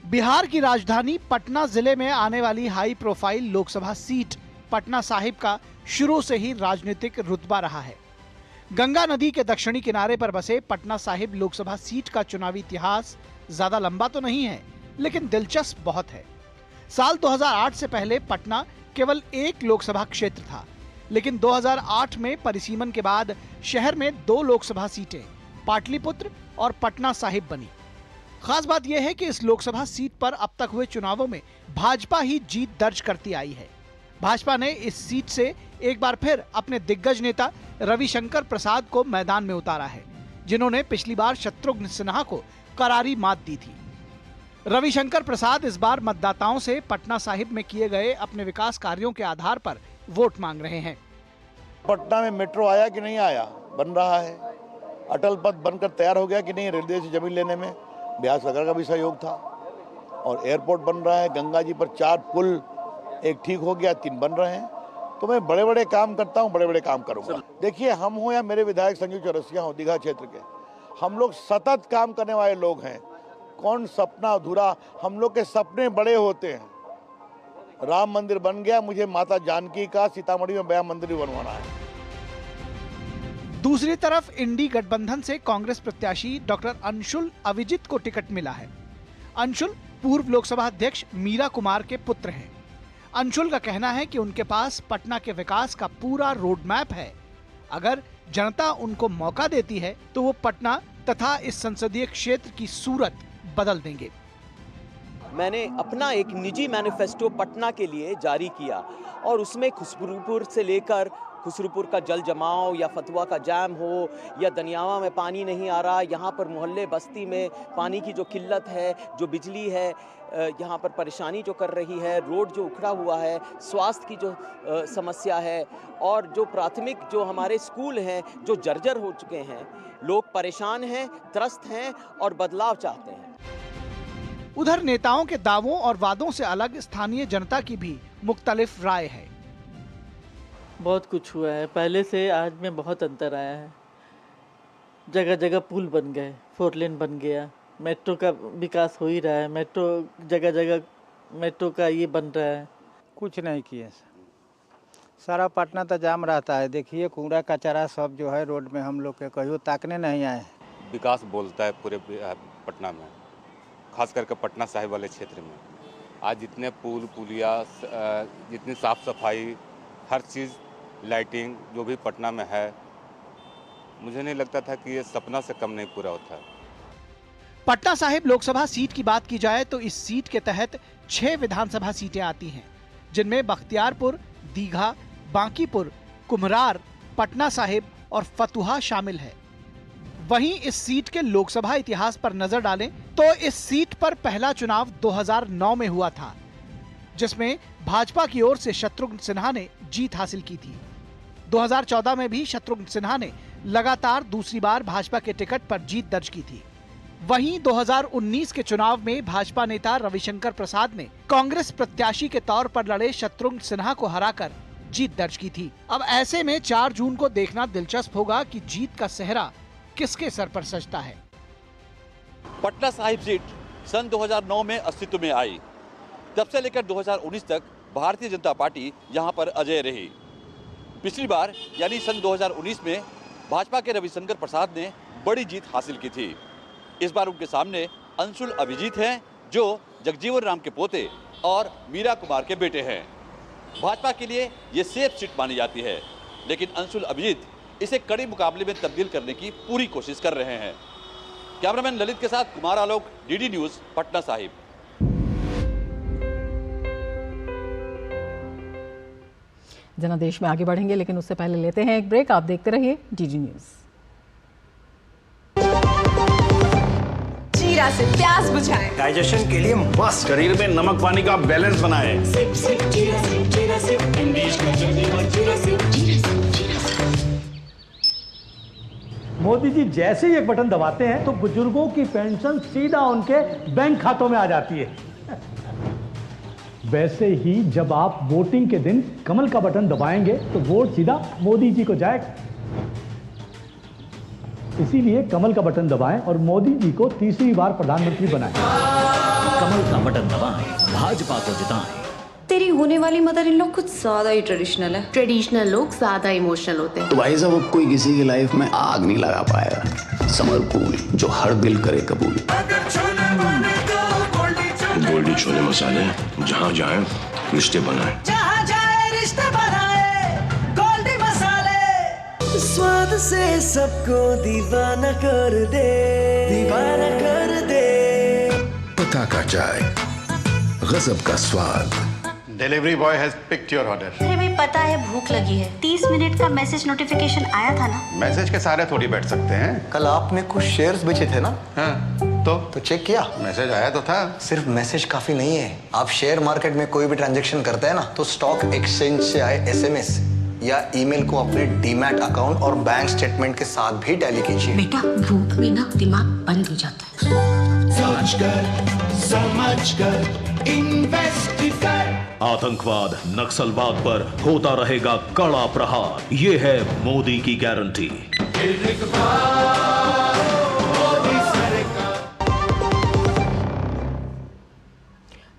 बिहार की राजधानी पटना जिले में आने वाली high profile Lok Sabha seat Patna Sahib का शुरू से ही राजनीतिक रुतबा रहा है। गंगा नदी के दक्षिणी किनारे पर बसे पटना साहिब लोकसभा सीट का चुनावी इतिहास ज्यादा लंबा तो नहीं है, लेकिन दिलचस्प बहुत है। साल 2008 से पहले पटना केवल एक लोकसभा क्षेत्र था, लेकिन 2008 में परिसीमन के बाद शहर में 2 लोकसभा सीटें पाटलिपुत्र और पटना साहिब बनी। खास बात यह है कि इस लोकसभा सीट पर अब तक हुए चुनावों में भाजपा ही जीत दर्ज करती आई है। भाजपा ने इस सीट से एक बार फिर अपने दिग्गज नेता रविशंकर प्रसाद को मैदान में उतारा है, जिन्होंने पिछली बार शत्रुघ्न सिन्हा को करारी मात दी थी। रविशंकर प्रसाद इस बार मतदाताओं से पटना साहिब में किए गए अपने विकास कार्यों के आधार पर वोट मांग रहे हैं। पटना में मेट्रो आया कि नहीं आया, बन रहा है। अटल पथ बनकर तैयार हो गया कि नहीं, रेलवे से जमीन लेने में बिहार सरकार का भी सहयोग था। और एयरपोर्ट बन रहा है, गंगा जी पर 4 पुल, एक ठीक हो गया, 3 बन रहे हैं। तो मैं बड़े बड़े काम करता हूँ, बड़े बड़े काम करूँगा। देखिए, हम हो या मेरे विधायक संजीव चौरसिया हो दीघा क्षेत्र के, हम लोग सतत काम करने वाले लोग हैं। कौन सपना अधूरा, हम लोग के सपने बड़े होते हैं। राम मंदिर बन गया, मुझे माता जानकी का सीतामढ़ी में बया मंदिर भी बनवाना है। दूसरी तरफ इंडी गठबंधन से कांग्रेस प्रत्याशी डॉक्टर अंशुल अविजित को टिकट मिला है। अंशुल पूर्व लोकसभा अध्यक्ष मीरा कुमार के पुत्र हैं। अंशुल का कहना है कि उनके पास पटना के विकास का पूरा रोड मैप है अगर जनता उनको मौका देती है तो वो पटना तथा इस संसदीय क्षेत्र की सूरत बदल देंगे। मैंने अपना एक निजी मैनिफेस्टो पटना के लिए जारी किया और उसमें खुसरूपुर से लेकर खुसरूपुर का जल जमाव या फतुआ का जैम हो या दनियावा में पानी नहीं आ रहा, यहाँ पर मोहल्ले बस्ती में पानी की जो किल्लत है, जो बिजली है यहाँ पर परेशानी जो कर रही है, रोड जो उखड़ा हुआ है, स्वास्थ्य की जो समस्या है और जो प्राथमिक जो हमारे स्कूल हैं जो जर्जर हो चुके हैं, लोग परेशान हैं, त्रस्त हैं और बदलाव चाहते हैं। उधर नेताओं के दावों और वादों से अलग स्थानीय जनता की भी मुख्तलिफ राय है। बहुत कुछ हुआ है, पहले से आज में बहुत अंतर आया है। जगह जगह पुल बन गए, 4 लेन बन गया, मेट्रो का विकास हो ही रहा है, मेट्रो जगह जगह मेट्रो का ये बन रहा है। कुछ नहीं किए, सारा पटना तो जाम रहता है। देखिए कूड़ा कचरा सब जो है रोड में, हम लोग के कहियो ताकने नहीं आए। विकास बोलता है पूरे पटना में, खास करके पटना साहिब वाले क्षेत्र में। आज जितने पुल पुलिया, जितनी साफ सफाई, हर चीज़, लाइटिंग जो भी पटना में है, मुझे नहीं लगता था कि ये सपना से कम नहीं पूरा होता है। पटना साहिब लोकसभा सीट की बात की जाए तो इस सीट के तहत 6 विधानसभा सीटें आती हैं, जिनमें बख्तियारपुर, दीघा, बांकीपुर, कुम्हरार, पटना साहिब और फतुहा शामिल है। वहीं इस सीट के लोकसभा इतिहास पर नजर डालें तो इस सीट पर पहला चुनाव 2009 में हुआ था, जिसमें भाजपा की ओर से शत्रुघ्न सिन्हा ने जीत हासिल की थी। 2014 में भी शत्रुघ्न सिन्हा ने लगातार दूसरी बार भाजपा के टिकट पर जीत दर्ज की थी। वहीं 2019 के चुनाव में भाजपा नेता रविशंकर प्रसाद ने कांग्रेस प्रत्याशी के तौर पर लड़े शत्रुघ्न सिन्हा को हराकर जीत दर्ज की थी। अब ऐसे में 4 जून को देखना दिलचस्प होगा कि जीत का सेहरा किसके सर पर सजता है। पटना साहिब सीट सन 2009 में अस्तित्व में आई। तब से लेकर 2019 तक भारतीय जनता पार्टी यहां पर अजेय रही। पिछली बार यानी सन 2019 में भाजपा के रविशंकर प्रसाद ने बड़ी जीत हासिल की थी। इस बार उनके सामने अंशुल अभिजीत हैं, जो जगजीवन राम के पोते और मीरा कुमार के बेटे हैं। भाजपा के लिए ये सेफ सीट मानी जाती है, लेकिन अंशुल अभिजीत इसे कड़े मुकाबले में तब्दील करने की पूरी कोशिश कर रहे हैं। कैमरामैन ललित के साथ कुमार आलोक, डीडी न्यूज, पटना साहिब। जनादेश में आगे बढ़ेंगे, लेकिन उससे पहले लेते हैं एक ब्रेक। आप देखते रहिए डीडी न्यूज। जीरा से प्यास बुझाएं, डाइजेशन के लिए मस्त, शरीर में नमक पानी का बैलेंस बनाए। मोदी जी जैसे ही एक बटन दबाते हैं तो बुजुर्गों की पेंशन सीधा उनके बैंक खातों में आ जाती है। वैसे ही जब आप वोटिंग के दिन कमल का बटन दबाएंगे तो वोट सीधा मोदी जी को जाएगा। इसीलिए कमल का बटन दबाएं और मोदी जी को तीसरी बार प्रधानमंत्री बनाएं। कमल का बटन दबाएं, भाजपा को जिताएं। तेरी होने वाली मदर इन लोग कुछ ज्यादा ही ट्रेडिशनल है। ट्रेडिशनल लोग ज्यादा इमोशनल होते हैं। तो भाई साहब, कोई किसी की लाइफ में आग नहीं लगा पाएगा। समर कूल, जो हर दिल करे कबूल। गोल्डी छोले मसाले, जहाँ जाए रिश्ते बनाए, जहाँ जाए रिश्ते बनाए। गोल्डी मसाले, स्वाद से सबको दीवाना कर दे, दीवाना कर दे। पता का चाय, गजब का स्वाद। Delivery boy has picked your order. अरे भाई पता है भूख लगी है। 30 मिनट का मैसेज नोटिफिकेशन आया था ना। मैसेज के सारे थोड़ी बैठ सकते हैं। कल आपने कुछ शेयर्स बेचे थे ना? हाँ, तो चेक किया? मैसेज आया तो था। सिर्फ मैसेज काफी नहीं है। आप शेयर मार्केट में कोई भी ट्रांजैक्शन करते हैं ना, तो स्टॉक एक्सचेंज से आए SMS या ईमेल को अपने डीमैट अकाउंट और बैंक स्टेटमेंट के साथ भी टैली कीजिए। बेटा भूख में ना दिमाग बंद हो जाता है। समझ कर इन्वेस्ट कर। आतंकवाद, नक्सलवाद पर होता रहेगा कड़ा प्रहार। ये है मोदी की गारंटी।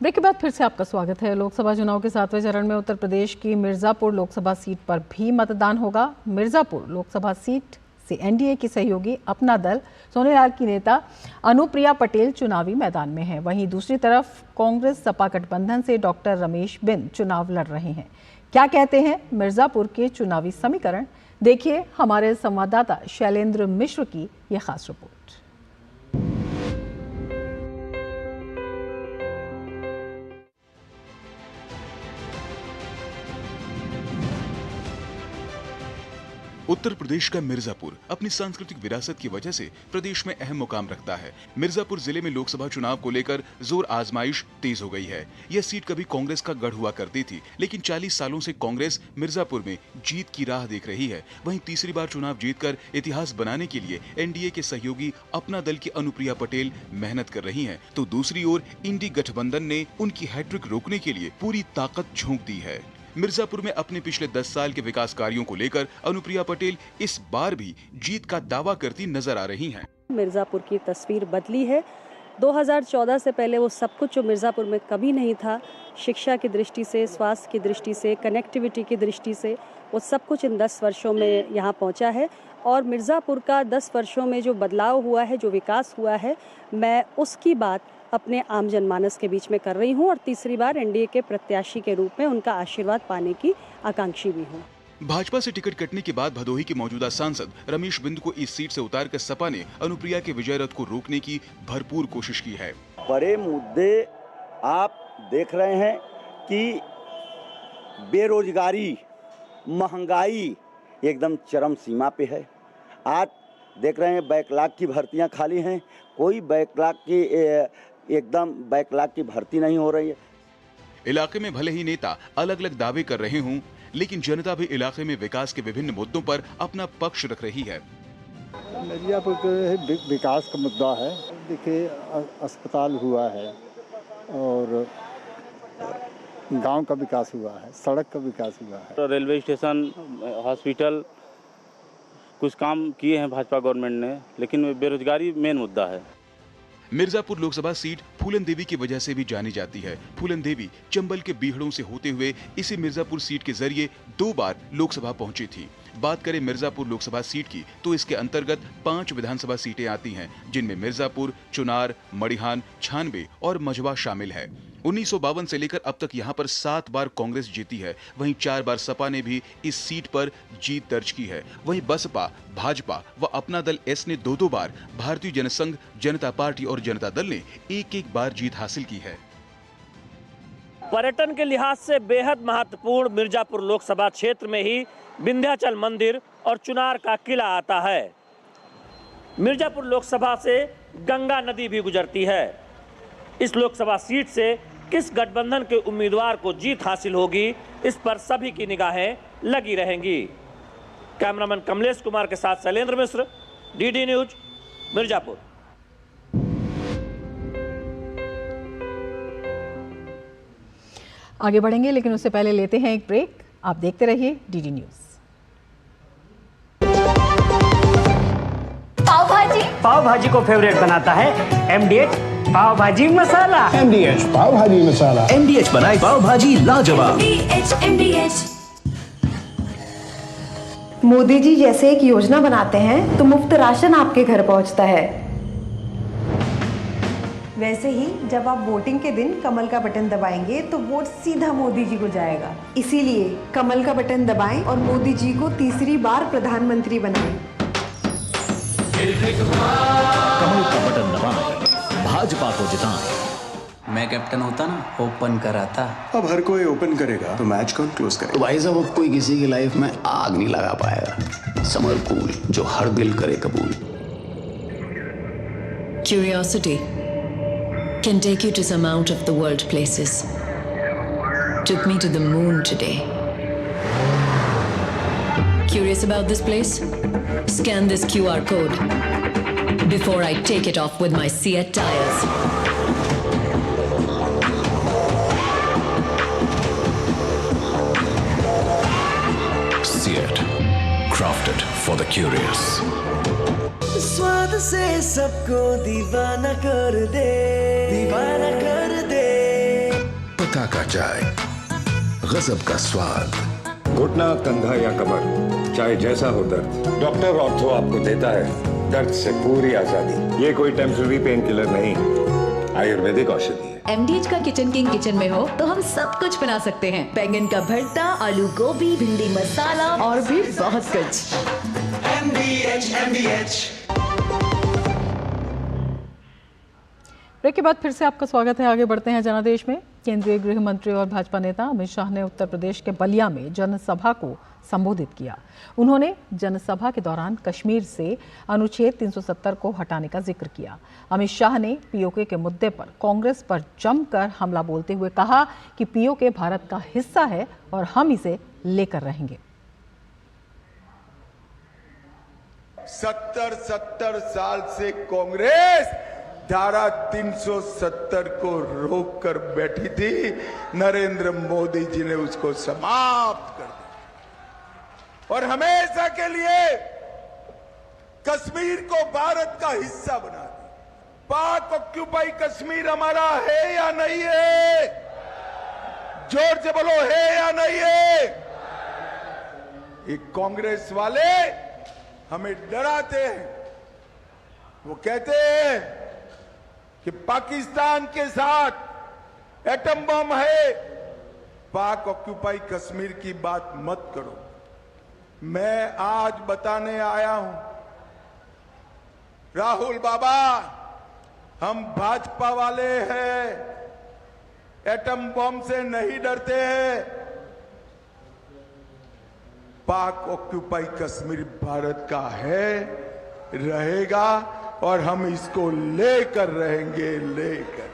ब्रेक के बाद फिर से आपका स्वागत है। लोकसभा चुनाव के 7वें चरण में उत्तर प्रदेश की मिर्जापुर लोकसभा सीट पर भी मतदान होगा। मिर्जापुर लोकसभा सीट से एनडीए की सहयोगी अपना दल सोनेलाल की नेता अनुप्रिया पटेल चुनावी मैदान में है। वहीं दूसरी तरफ कांग्रेस सपा गठबंधन से डॉक्टर रमेश बिंद चुनाव लड़ रहे हैं। क्या कहते हैं मिर्जापुर के चुनावी समीकरण, देखिए हमारे संवाददाता शैलेंद्र मिश्र की यह खास रिपोर्ट। उत्तर प्रदेश का मिर्जापुर अपनी सांस्कृतिक विरासत की वजह से प्रदेश में अहम मुकाम रखता है। मिर्जापुर जिले में लोकसभा चुनाव को लेकर जोर आजमाइश तेज हो गई है। यह सीट कभी कांग्रेस का गढ़ हुआ करती थी, लेकिन 40 सालों से कांग्रेस मिर्जापुर में जीत की राह देख रही है। वहीं तीसरी बार चुनाव जीतकर इतिहास बनाने के लिए एनडीए के सहयोगी अपना दल की अनुप्रिया पटेल मेहनत कर रही हैं, तो दूसरी ओर इंडी गठबंधन ने उनकी हैट्रिक रोकने के लिए पूरी ताकत झोंक दी है। मिर्जापुर में अपने पिछले 10 साल के विकास कार्यों को लेकर अनुप्रिया पटेल इस बार भी जीत का दावा करती नजर आ रही हैं। मिर्जापुर की तस्वीर बदली है। 2014 से पहले वो सब कुछ जो मिर्जापुर में कभी नहीं था, शिक्षा की दृष्टि से, स्वास्थ्य की दृष्टि से, कनेक्टिविटी की दृष्टि से, वो सब कुछ इन 10 वर्षों में यहाँ पहुँचा है। और मिर्जापुर का 10 वर्षों में जो बदलाव हुआ है, जो विकास हुआ है, मैं उसकी बात अपने आम जनमानस के बीच में कर रही हूं और तीसरी बार एनडीए के प्रत्याशी के रूप में उनका आशीर्वाद पाने की आकांक्षी भी हूं। भाजपा से टिकट कटने के बाद भदोही के मौजूदा सांसद रमेश बिंद को इस सीट से उतारकर सपा ने अनुप्रिया के विजय रथ को रोकने की भरपूर कोशिश की है। बड़े मुद्दे आप देख रहे हैं कि बेरोजगारी, महंगाई एकदम चरम सीमा पे है। आज देख रहे हैं बैकलॉग की भर्तियां खाली हैं, कोई बैकलॉग की भर्ती नहीं हो रही है। इलाके में भले ही नेता अलग अलग दावे कर रहे हों, लेकिन जनता भी इलाके में विकास के विभिन्न मुद्दों पर अपना पक्ष रख रही है। मिर्जापुर के विकास का मुद्दा है। देखिए, अस्पताल हुआ है और गांव का विकास हुआ है, सड़क का विकास हुआ है, तो रेलवे स्टेशन, हॉस्पिटल, कुछ काम किए हैं भाजपा गवर्नमेंट ने, लेकिन बेरोजगारी मेन मुद्दा है। मिर्जापुर लोकसभा सीट फूलन देवी की वजह से भी जानी जाती है। फूलन देवी चंबल के बीहड़ों से होते हुए इसी मिर्जापुर सीट के जरिए 2 बार लोकसभा पहुंची थी। बात करें मिर्जापुर लोकसभा सीट की, तो इसके अंतर्गत 5 विधानसभा सीटें आती हैं, जिनमें मिर्जापुर, चुनार, मड़िहान, छानबे और मझवा शामिल है। 1952 से लेकर अब तक यहां पर 7 बार कांग्रेस जीती है। वहीं 4 बार सपा ने भी इस सीट पर जीत दर्ज की है। वहीं बसपा, भाजपा व अपना दल एस ने 2-2 बार, भारतीय जनसंघ, जनता पार्टी और जनता दल ने 1-1 बार जीत हासिल की है। पर्यटन के लिहाज से बेहद महत्वपूर्ण मिर्जापुर लोकसभा क्षेत्र में ही विंध्याचल मंदिर और चुनार का किला आता है। मिर्जापुर लोकसभा से गंगा नदी भी गुजरती है। इस लोकसभा सीट से किस गठबंधन के उम्मीदवार को जीत हासिल होगी, इस पर सभी की निगाहें लगी रहेंगी। कैमरामैन कमलेश कुमार के साथ शैलेंद्र मिश्र, डीडी न्यूज, मिर्जापुर। आगे बढ़ेंगे, लेकिन उससे पहले लेते हैं एक ब्रेक। आप देखते रहिए डीडी न्यूज। पाव भाजी को फेवरेट बनाता है एमडीएच पाव भाजी मसाला। एमडीएच पाव भाजी मसाला। एमडीएच बनाए पाव भाजी लाजवाब। एमडीएच। मोदी जी जैसे एक योजना बनाते हैं तो मुफ्त राशन आपके घर पहुंचता है। वैसे ही जब आप वोटिंग के दिन कमल का बटन दबाएंगे तो वोट सीधा मोदी जी को जाएगा। इसीलिए कमल का बटन दबाएं और मोदी जी को तीसरी बार प्रधानमंत्री बनाएं। कमल का बटन दबाएं, भाजपा को जिताएं। मैं कैप्टन होता ना, ओपन कराता। अब हर कोई ओपन करेगा तो मैच कौन क्लोज करेगा? तो भाई साहब, अब कोई किसी की लाइफ में आग नहीं लगा पाएगा। समर कूल, जो हर दिल करे कबूल। Curiosity can take you to some out of the world places. Took me to the moon today. Curious about this place? Scan this QR code before I take it off with my Seat tires. Seat, crafted for the curious. स्वाद से सबको दीवाना कर दे, दीवाना कर दे। पता का चाय, गजब का स्वाद। घुटना, कंधा या कमर, चाहे जैसा हो दर्द, डॉक्टर ऑर्थो आपको देता है दर्द से पूरी आजादी। ये कोई टेम्पररी पेन किलर नहीं, आयुर्वेदिक औषधि है। MDH का किचन किंग किचन में हो तो हम सब कुछ बना सकते हैं। बैंगन का भरता, आलू गोभी, भिंडी मसाला और भी बहुत कुछ। MDH। ब्रेक के बाद फिर से आपका स्वागत है। आगे बढ़ते हैं जनादेश में। केंद्रीय गृह मंत्री और भाजपा नेता अमित शाह ने उत्तर प्रदेश के बलिया में जनसभा को संबोधित किया। उन्होंने जनसभा के दौरान कश्मीर से अनुच्छेद 370 को हटाने का जिक्र किया। अमित शाह ने पीओके के मुद्दे पर कांग्रेस पर जमकर हमला बोलते हुए कहा कि पीओके भारत का हिस्सा है और हम इसे लेकर रहेंगे। 70 साल से कांग्रेस धारा 370 को रोक कर बैठी थी। नरेंद्र मोदी जी ने उसको समाप्त कर दिया और हमेशा के लिए कश्मीर को भारत का हिस्सा बना दिया। पाक ऑक्यूपाई कश्मीर हमारा है या नहीं है? जोर से बोलो, है या नहीं है? ये कांग्रेस वाले हमें डराते हैं। वो कहते हैं कि पाकिस्तान के साथ एटम बम है, पाक ऑक्यूपाई कश्मीर की बात मत करो। मैं आज बताने आया हूं, राहुल बाबा, हम भाजपा वाले हैं, एटम बम से नहीं डरते हैं। पाक ऑक्यूपाई कश्मीर भारत का है, रहेगा और हम इसको लेकर रहेंगे, लेकर।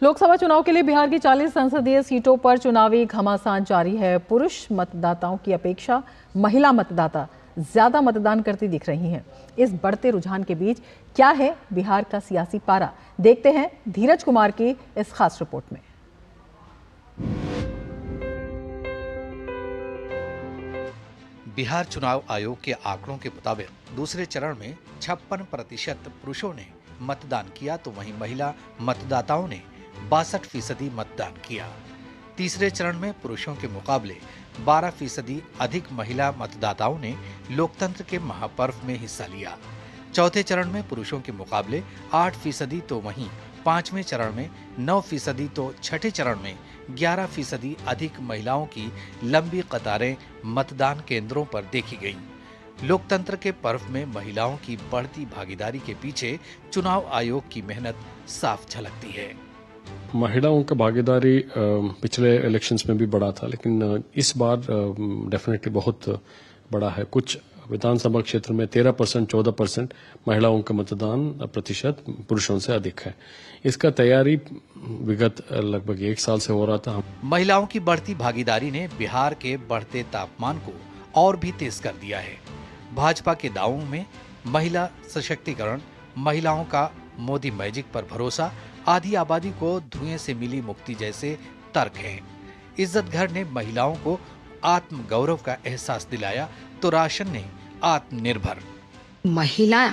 लोकसभा चुनाव के लिए बिहार की 40 संसदीय सीटों पर चुनावी घमासान जारी है। पुरुष मतदाताओं की अपेक्षा महिला मतदाता ज्यादा मतदान करती दिख रही हैं। इस बढ़ते रुझान के बीच क्या है बिहार का सियासी पारा, देखते हैं धीरज कुमार की इस खास रिपोर्ट में। बिहार चुनाव आयोग के आंकड़ों के मुताबिक दूसरे चरण में 56% पुरुषों ने मतदान किया तो वहीं महिला मतदाताओं ने 62% मतदान किया। तीसरे चरण में पुरुषों के मुकाबले 12% अधिक महिला मतदाताओं ने लोकतंत्र के महापर्व में हिस्सा लिया। चौथे चरण में पुरुषों के मुकाबले 8% तो वहीं पांचवें चरण में 9% तो छठे चरण में 11% अधिक महिलाओं की लंबी कतारें मतदान केंद्रों पर देखी गईं। लोकतंत्र के पर्व में महिलाओं की बढ़ती भागीदारी के पीछे चुनाव आयोग की मेहनत साफ झलकती है। महिलाओं का भागीदारी पिछले इलेक्शंस में भी बढ़ा था, लेकिन इस बार डेफिनेटली बहुत बड़ा है। कुछ विधानसभा क्षेत्र में 13%, 14% महिलाओं का मतदान प्रतिशत पुरुषों से अधिक है। इसका तैयारी विगत लगभग 1 साल से हो रहा था। महिलाओं की बढ़ती भागीदारी ने बिहार के बढ़ते तापमान को और भी तेज कर दिया है। भाजपा के दावों में महिला सशक्तिकरण, महिलाओं का मोदी मैजिक पर भरोसा, आधी आबादी को धुएं से मिली मुक्ति जैसे तर्क हैं। इज्जत घर ने महिलाओं को आत्मगौरव का एहसास दिलाया तो राशन ने आत्मनिर्भर। महिला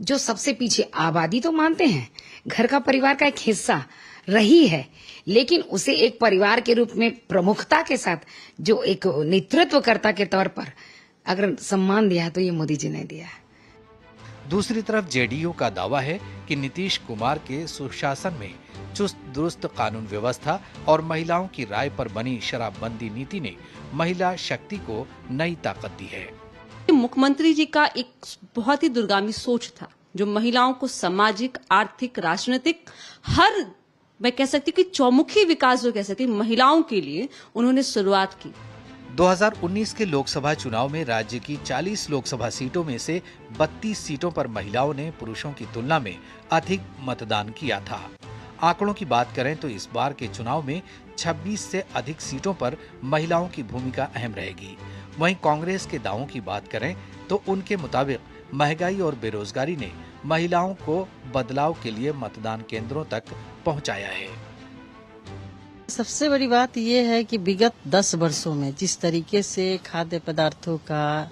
जो सबसे पीछे, आबादी तो मानते हैं घर का परिवार का एक हिस्सा रही है, लेकिन उसे एक परिवार के रूप में प्रमुखता के साथ जो एक नेतृत्वकर्ता के तौर पर अगर सम्मान दिया है तो ये मोदी जी ने दिया है। दूसरी तरफ जेडीयू का दावा है कि नीतीश कुमार के सुशासन में चुस्त दुरुस्त कानून व्यवस्था और महिलाओं की राय पर बनी शराबबंदी नीति ने महिला शक्ति को नई ताकत दी है। मुख्यमंत्री जी का एक बहुत ही दूरगामी सोच था, जो महिलाओं को सामाजिक, आर्थिक, राजनीतिक, हर मैं कह सकती हूँ कि चौमुखी विकास जो कह सकती महिलाओं के लिए उन्होंने शुरुआत की। 2019 के लोकसभा चुनाव में राज्य की 40 लोकसभा सीटों में से 32 सीटों पर महिलाओं ने पुरुषों की तुलना में अधिक मतदान किया था। आंकड़ों की बात करें तो इस बार के चुनाव में 26 से अधिक सीटों पर महिलाओं की भूमिका अहम रहेगी। वहीं कांग्रेस के दावों की बात करें तो उनके मुताबिक महंगाई और बेरोजगारी ने महिलाओं को बदलाव के लिए मतदान केंद्रों तक पहुंचाया है। सबसे बड़ी बात यह है कि विगत 10 वर्षों में जिस तरीके से खाद्य पदार्थों का,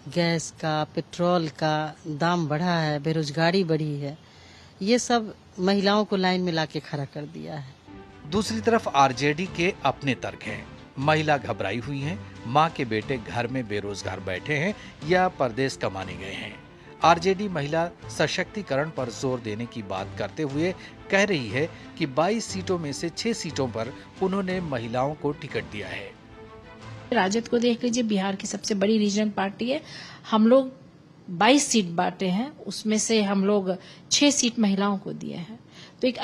गैस का, पेट्रोल का दाम बढ़ा है, बेरोजगारी बढ़ी है, ये सब महिलाओं को लाइन में लाके खड़ा कर दिया है। दूसरी तरफ आरजेडी के अपने तर्क हैं। महिला घबराई हुई हैं, मां के बेटे घर में बेरोजगार बैठे हैं या परदेश कमाने गए हैं। आरजेडी महिला सशक्तिकरण पर जोर देने की बात करते हुए कह रही है कि 22 सीटों में से 6 सीटों पर उन्होंने महिलाओं को टिकट दिया है। राजद को देख लीजिए, बिहार की सबसे बड़ी रीजनल पार्टी है। हम लोग 22 सीट बांटे हैं, उसमें से हम लोग 6 सीट महिलाओं को दिए हैं। तो एक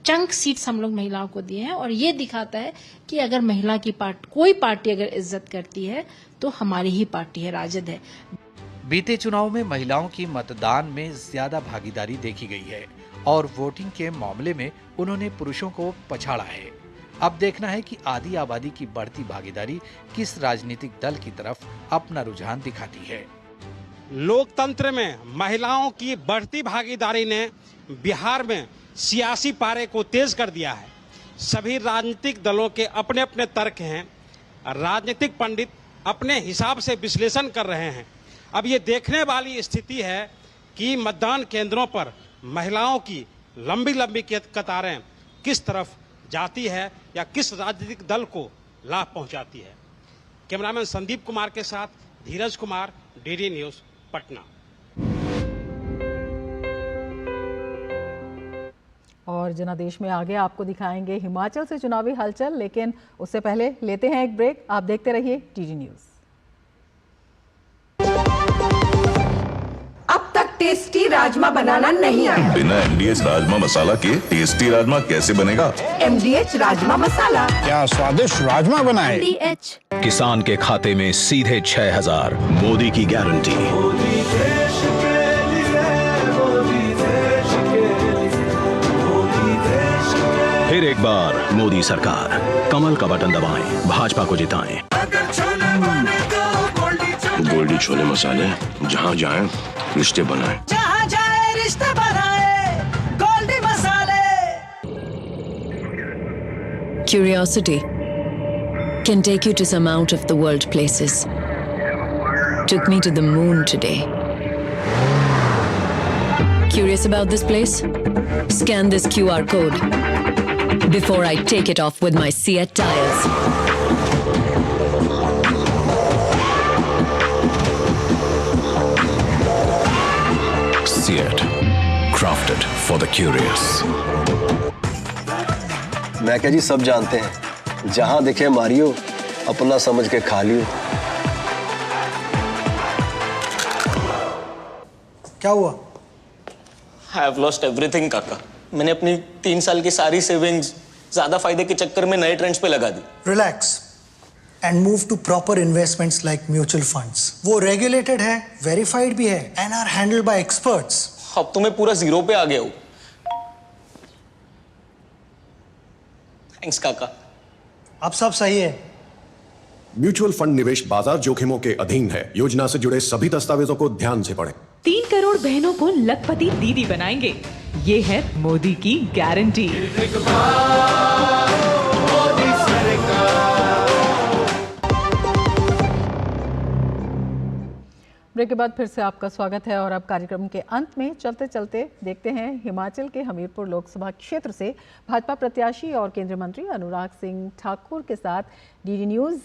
चंक सीट्स हम लोग महिलाओं को दिए हैं और ये दिखाता है कि अगर महिला की कोई पार्टी अगर इज्जत करती है तो हमारी ही पार्टी है, राजद है। बीते चुनाव में महिलाओं की मतदान में ज्यादा भागीदारी देखी गई है और वोटिंग के मामले में उन्होंने पुरुषों को पछाड़ा है। अब देखना है कि आधी आबादी की बढ़ती भागीदारी किस राजनीतिक दल की तरफ अपना रुझान दिखाती है। लोकतंत्र में महिलाओं की बढ़ती भागीदारी ने बिहार में सियासी पारे को तेज कर दिया है। सभी राजनीतिक दलों के अपने अपने तर्क हैं, राजनीतिक पंडित अपने हिसाब से विश्लेषण कर रहे हैं। अब ये देखने वाली स्थिति है कि मतदान केंद्रों पर महिलाओं की लंबी लंबी कतारें किस तरफ जाती है या किस राजनीतिक दल को लाभ पहुंचाती है। कैमरामैन संदीप कुमार के साथ धीरज कुमार, डीडी न्यूज, पटना। और जनादेश में आगे आपको दिखाएंगे हिमाचल से चुनावी हलचल, लेकिन उससे पहले लेते हैं एक ब्रेक। आप देखते रहिए डीडी न्यूज। अब तक टेस्टी राजमा बनाना नहीं आया? बिना MDH राजमा मसाला के टेस्टी राजमा कैसे बनेगा? MDH राजमा मसाला। क्या स्वादिष्ट राजमा बनाए। MDH। किसान के खाते में सीधे 6000। मोदी की गारंटी। फिर एक बार मोदी सरकार। कमल का बटन दबाएं, भाजपा को जिताएं। गोल्डी छोले मसाले, जहाँ जाए रिश्ते बनाए। जहाँ जाए रिश्ते बनाए, गोल्डी मसाले। Curiosity can take you to some out of the world places. Took me to the moon today. Curious about this place? Scan this QR code before I take it off with my Seat tires. Seat, crafted for the curious. मैं क्या जी, सब जानते हैं, जहां दिखे Mario, अपना समझ के खा लियो। क्या हुआ? I have lost everything काका। मैंने अपनी 3 साल की सारी सेविंग्स ज्यादा फायदे के चक्कर में नए ट्रेंड्स पे लगा दी। Relax and move to proper investments like mutual funds. वो regulated है, verified भी है and are handled by experts. अब तो मैं पूरा जीरो पे आ गया हूँ। थैंक्स काका। अब सब सही है। म्यूचुअल फंड निवेश बाजार जोखिमों के अधीन है। योजना से जुड़े सभी दस्तावेजों को ध्यान से पढ़ें। 3 करोड़ बहनों को लखपति दीदी बनाएंगे, ये है मोदी की गारंटी। ब्रेक के बाद फिर से आपका स्वागत है और अब कार्यक्रम के अंत में चलते चलते देखते हैं हिमाचल के हमीरपुर लोकसभा क्षेत्र से भाजपा प्रत्याशी और केंद्रीय मंत्री अनुराग सिंह ठाकुर के साथ डीडी न्यूज़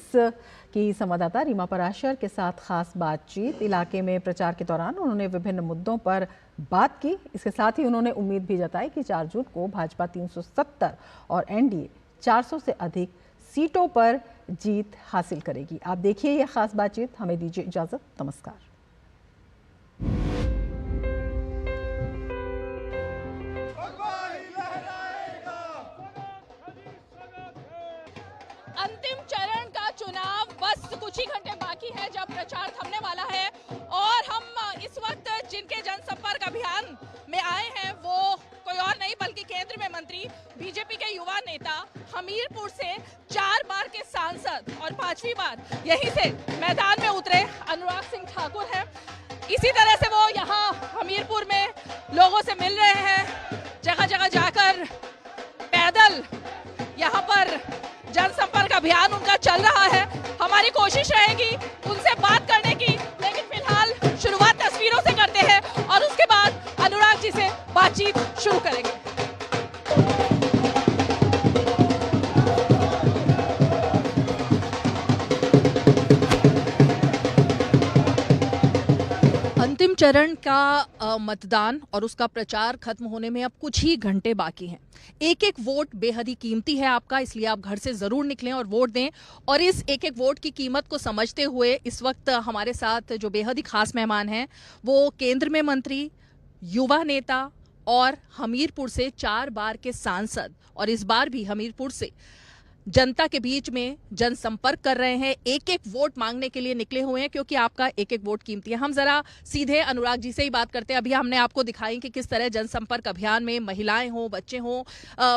की संवाददाता रीमा पराशर के साथ खास बातचीत। इलाके में प्रचार के दौरान उन्होंने विभिन्न मुद्दों पर बात की। इसके साथ ही उन्होंने उम्मीद भी जताई कि 4 जून को भाजपा 370 और एनडीए 400 से अधिक सीटों पर जीत हासिल करेगी। आप देखिए ये खास बातचीत। हमें दीजिए इजाजत। नमस्कार। अंतिम चरण का चुनाव बस कुछ ही घंटे बाकी है जब प्रचार थमने वाला है और हम इस वक्त जिनके जनसंपर्क अभियान में आए हैं वो कोई और नहीं बल्कि केंद्र में मंत्री, बीजेपी के युवा नेता, हमीरपुर से 4 बार के सांसद और 5वीं बार यहीं से मैदान में उतरे अनुराग सिंह ठाकुर हैं। इसी तरह से वो यहाँ हमीरपुर में लोगों से मिल रहे हैं, जगह जगह जाकर पैदल यहाँ पर जनसंपर्क अभियान उनका चल रहा है। हमारी कोशिश रहेगी उनसे बात करने की, लेकिन फिलहाल शुरुआत तस्वीरों से करते हैं और उसके बाद अनुराग जी से बातचीत शुरू करेंगे। अंतिम चरण का मतदान और उसका प्रचार खत्म होने में अब कुछ ही घंटे बाकी हैं। एक एक वोट बेहद ही कीमती है आपका, इसलिए आप घर से जरूर निकलें और वोट दें। और इस एक एक वोट की कीमत को समझते हुए इस वक्त हमारे साथ जो बेहद ही खास मेहमान हैं वो केंद्र में मंत्री, युवा नेता और हमीरपुर से 4 बार के सांसद और इस बार भी हमीरपुर से जनता के बीच में जनसंपर्क कर रहे हैं। एक एक वोट मांगने के लिए निकले हुए हैं क्योंकि आपका एक एक वोट कीमती है। हम जरा सीधे अनुराग जी से ही बात करते हैं। अभी हमने आपको दिखाई कि किस तरह जनसंपर्क अभियान में महिलाएं हों, बच्चे हों,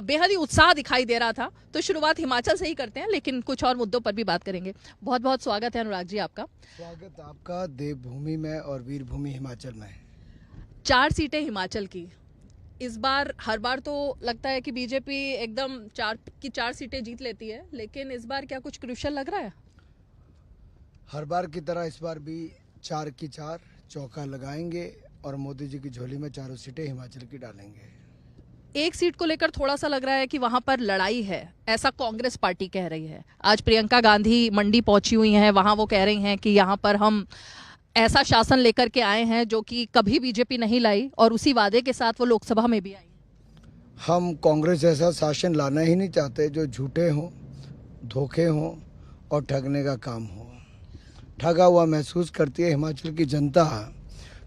बेहद ही उत्साह दिखाई दे रहा था। तो शुरुआत हिमाचल से ही करते हैं, लेकिन कुछ और मुद्दों पर भी बात करेंगे। बहुत बहुत स्वागत है अनुराग जी आपका। स्वागत आपका देवभूमि में और वीरभूमि हिमाचल में। 4 सीटें हिमाचल की। इस बार हर बार तो लगता है कि बीजेपी एकदम 4 की 4 सीटें जीत लेती है, लेकिन इस बार क्या कुछ क्रूशियल लग रहा है? हर बार की तरह इस बार भी 4 की 4 चौका लगाएंगे और मोदी जी की झोली में 4 सीटें हिमाचल की डालेंगे। एक सीट को लेकर थोड़ा सा लग रहा है कि वहां पर लड़ाई है, ऐसा कांग्रेस पार्टी कह रही है। आज प्रियंका गांधी मंडी पहुंची हुई हैं, वहां वो कह रही हैं कि यहाँ पर हम ऐसा शासन लेकर के आए हैं जो कि कभी बीजेपी नहीं लाई और उसी वादे के साथ वो लोकसभा में भी आई। हम कांग्रेस ऐसा शासन लाना ही नहीं चाहते जो झूठे हों, धोखे हों और ठगने का काम हो। ठगा हुआ महसूस करती है हिमाचल की जनता,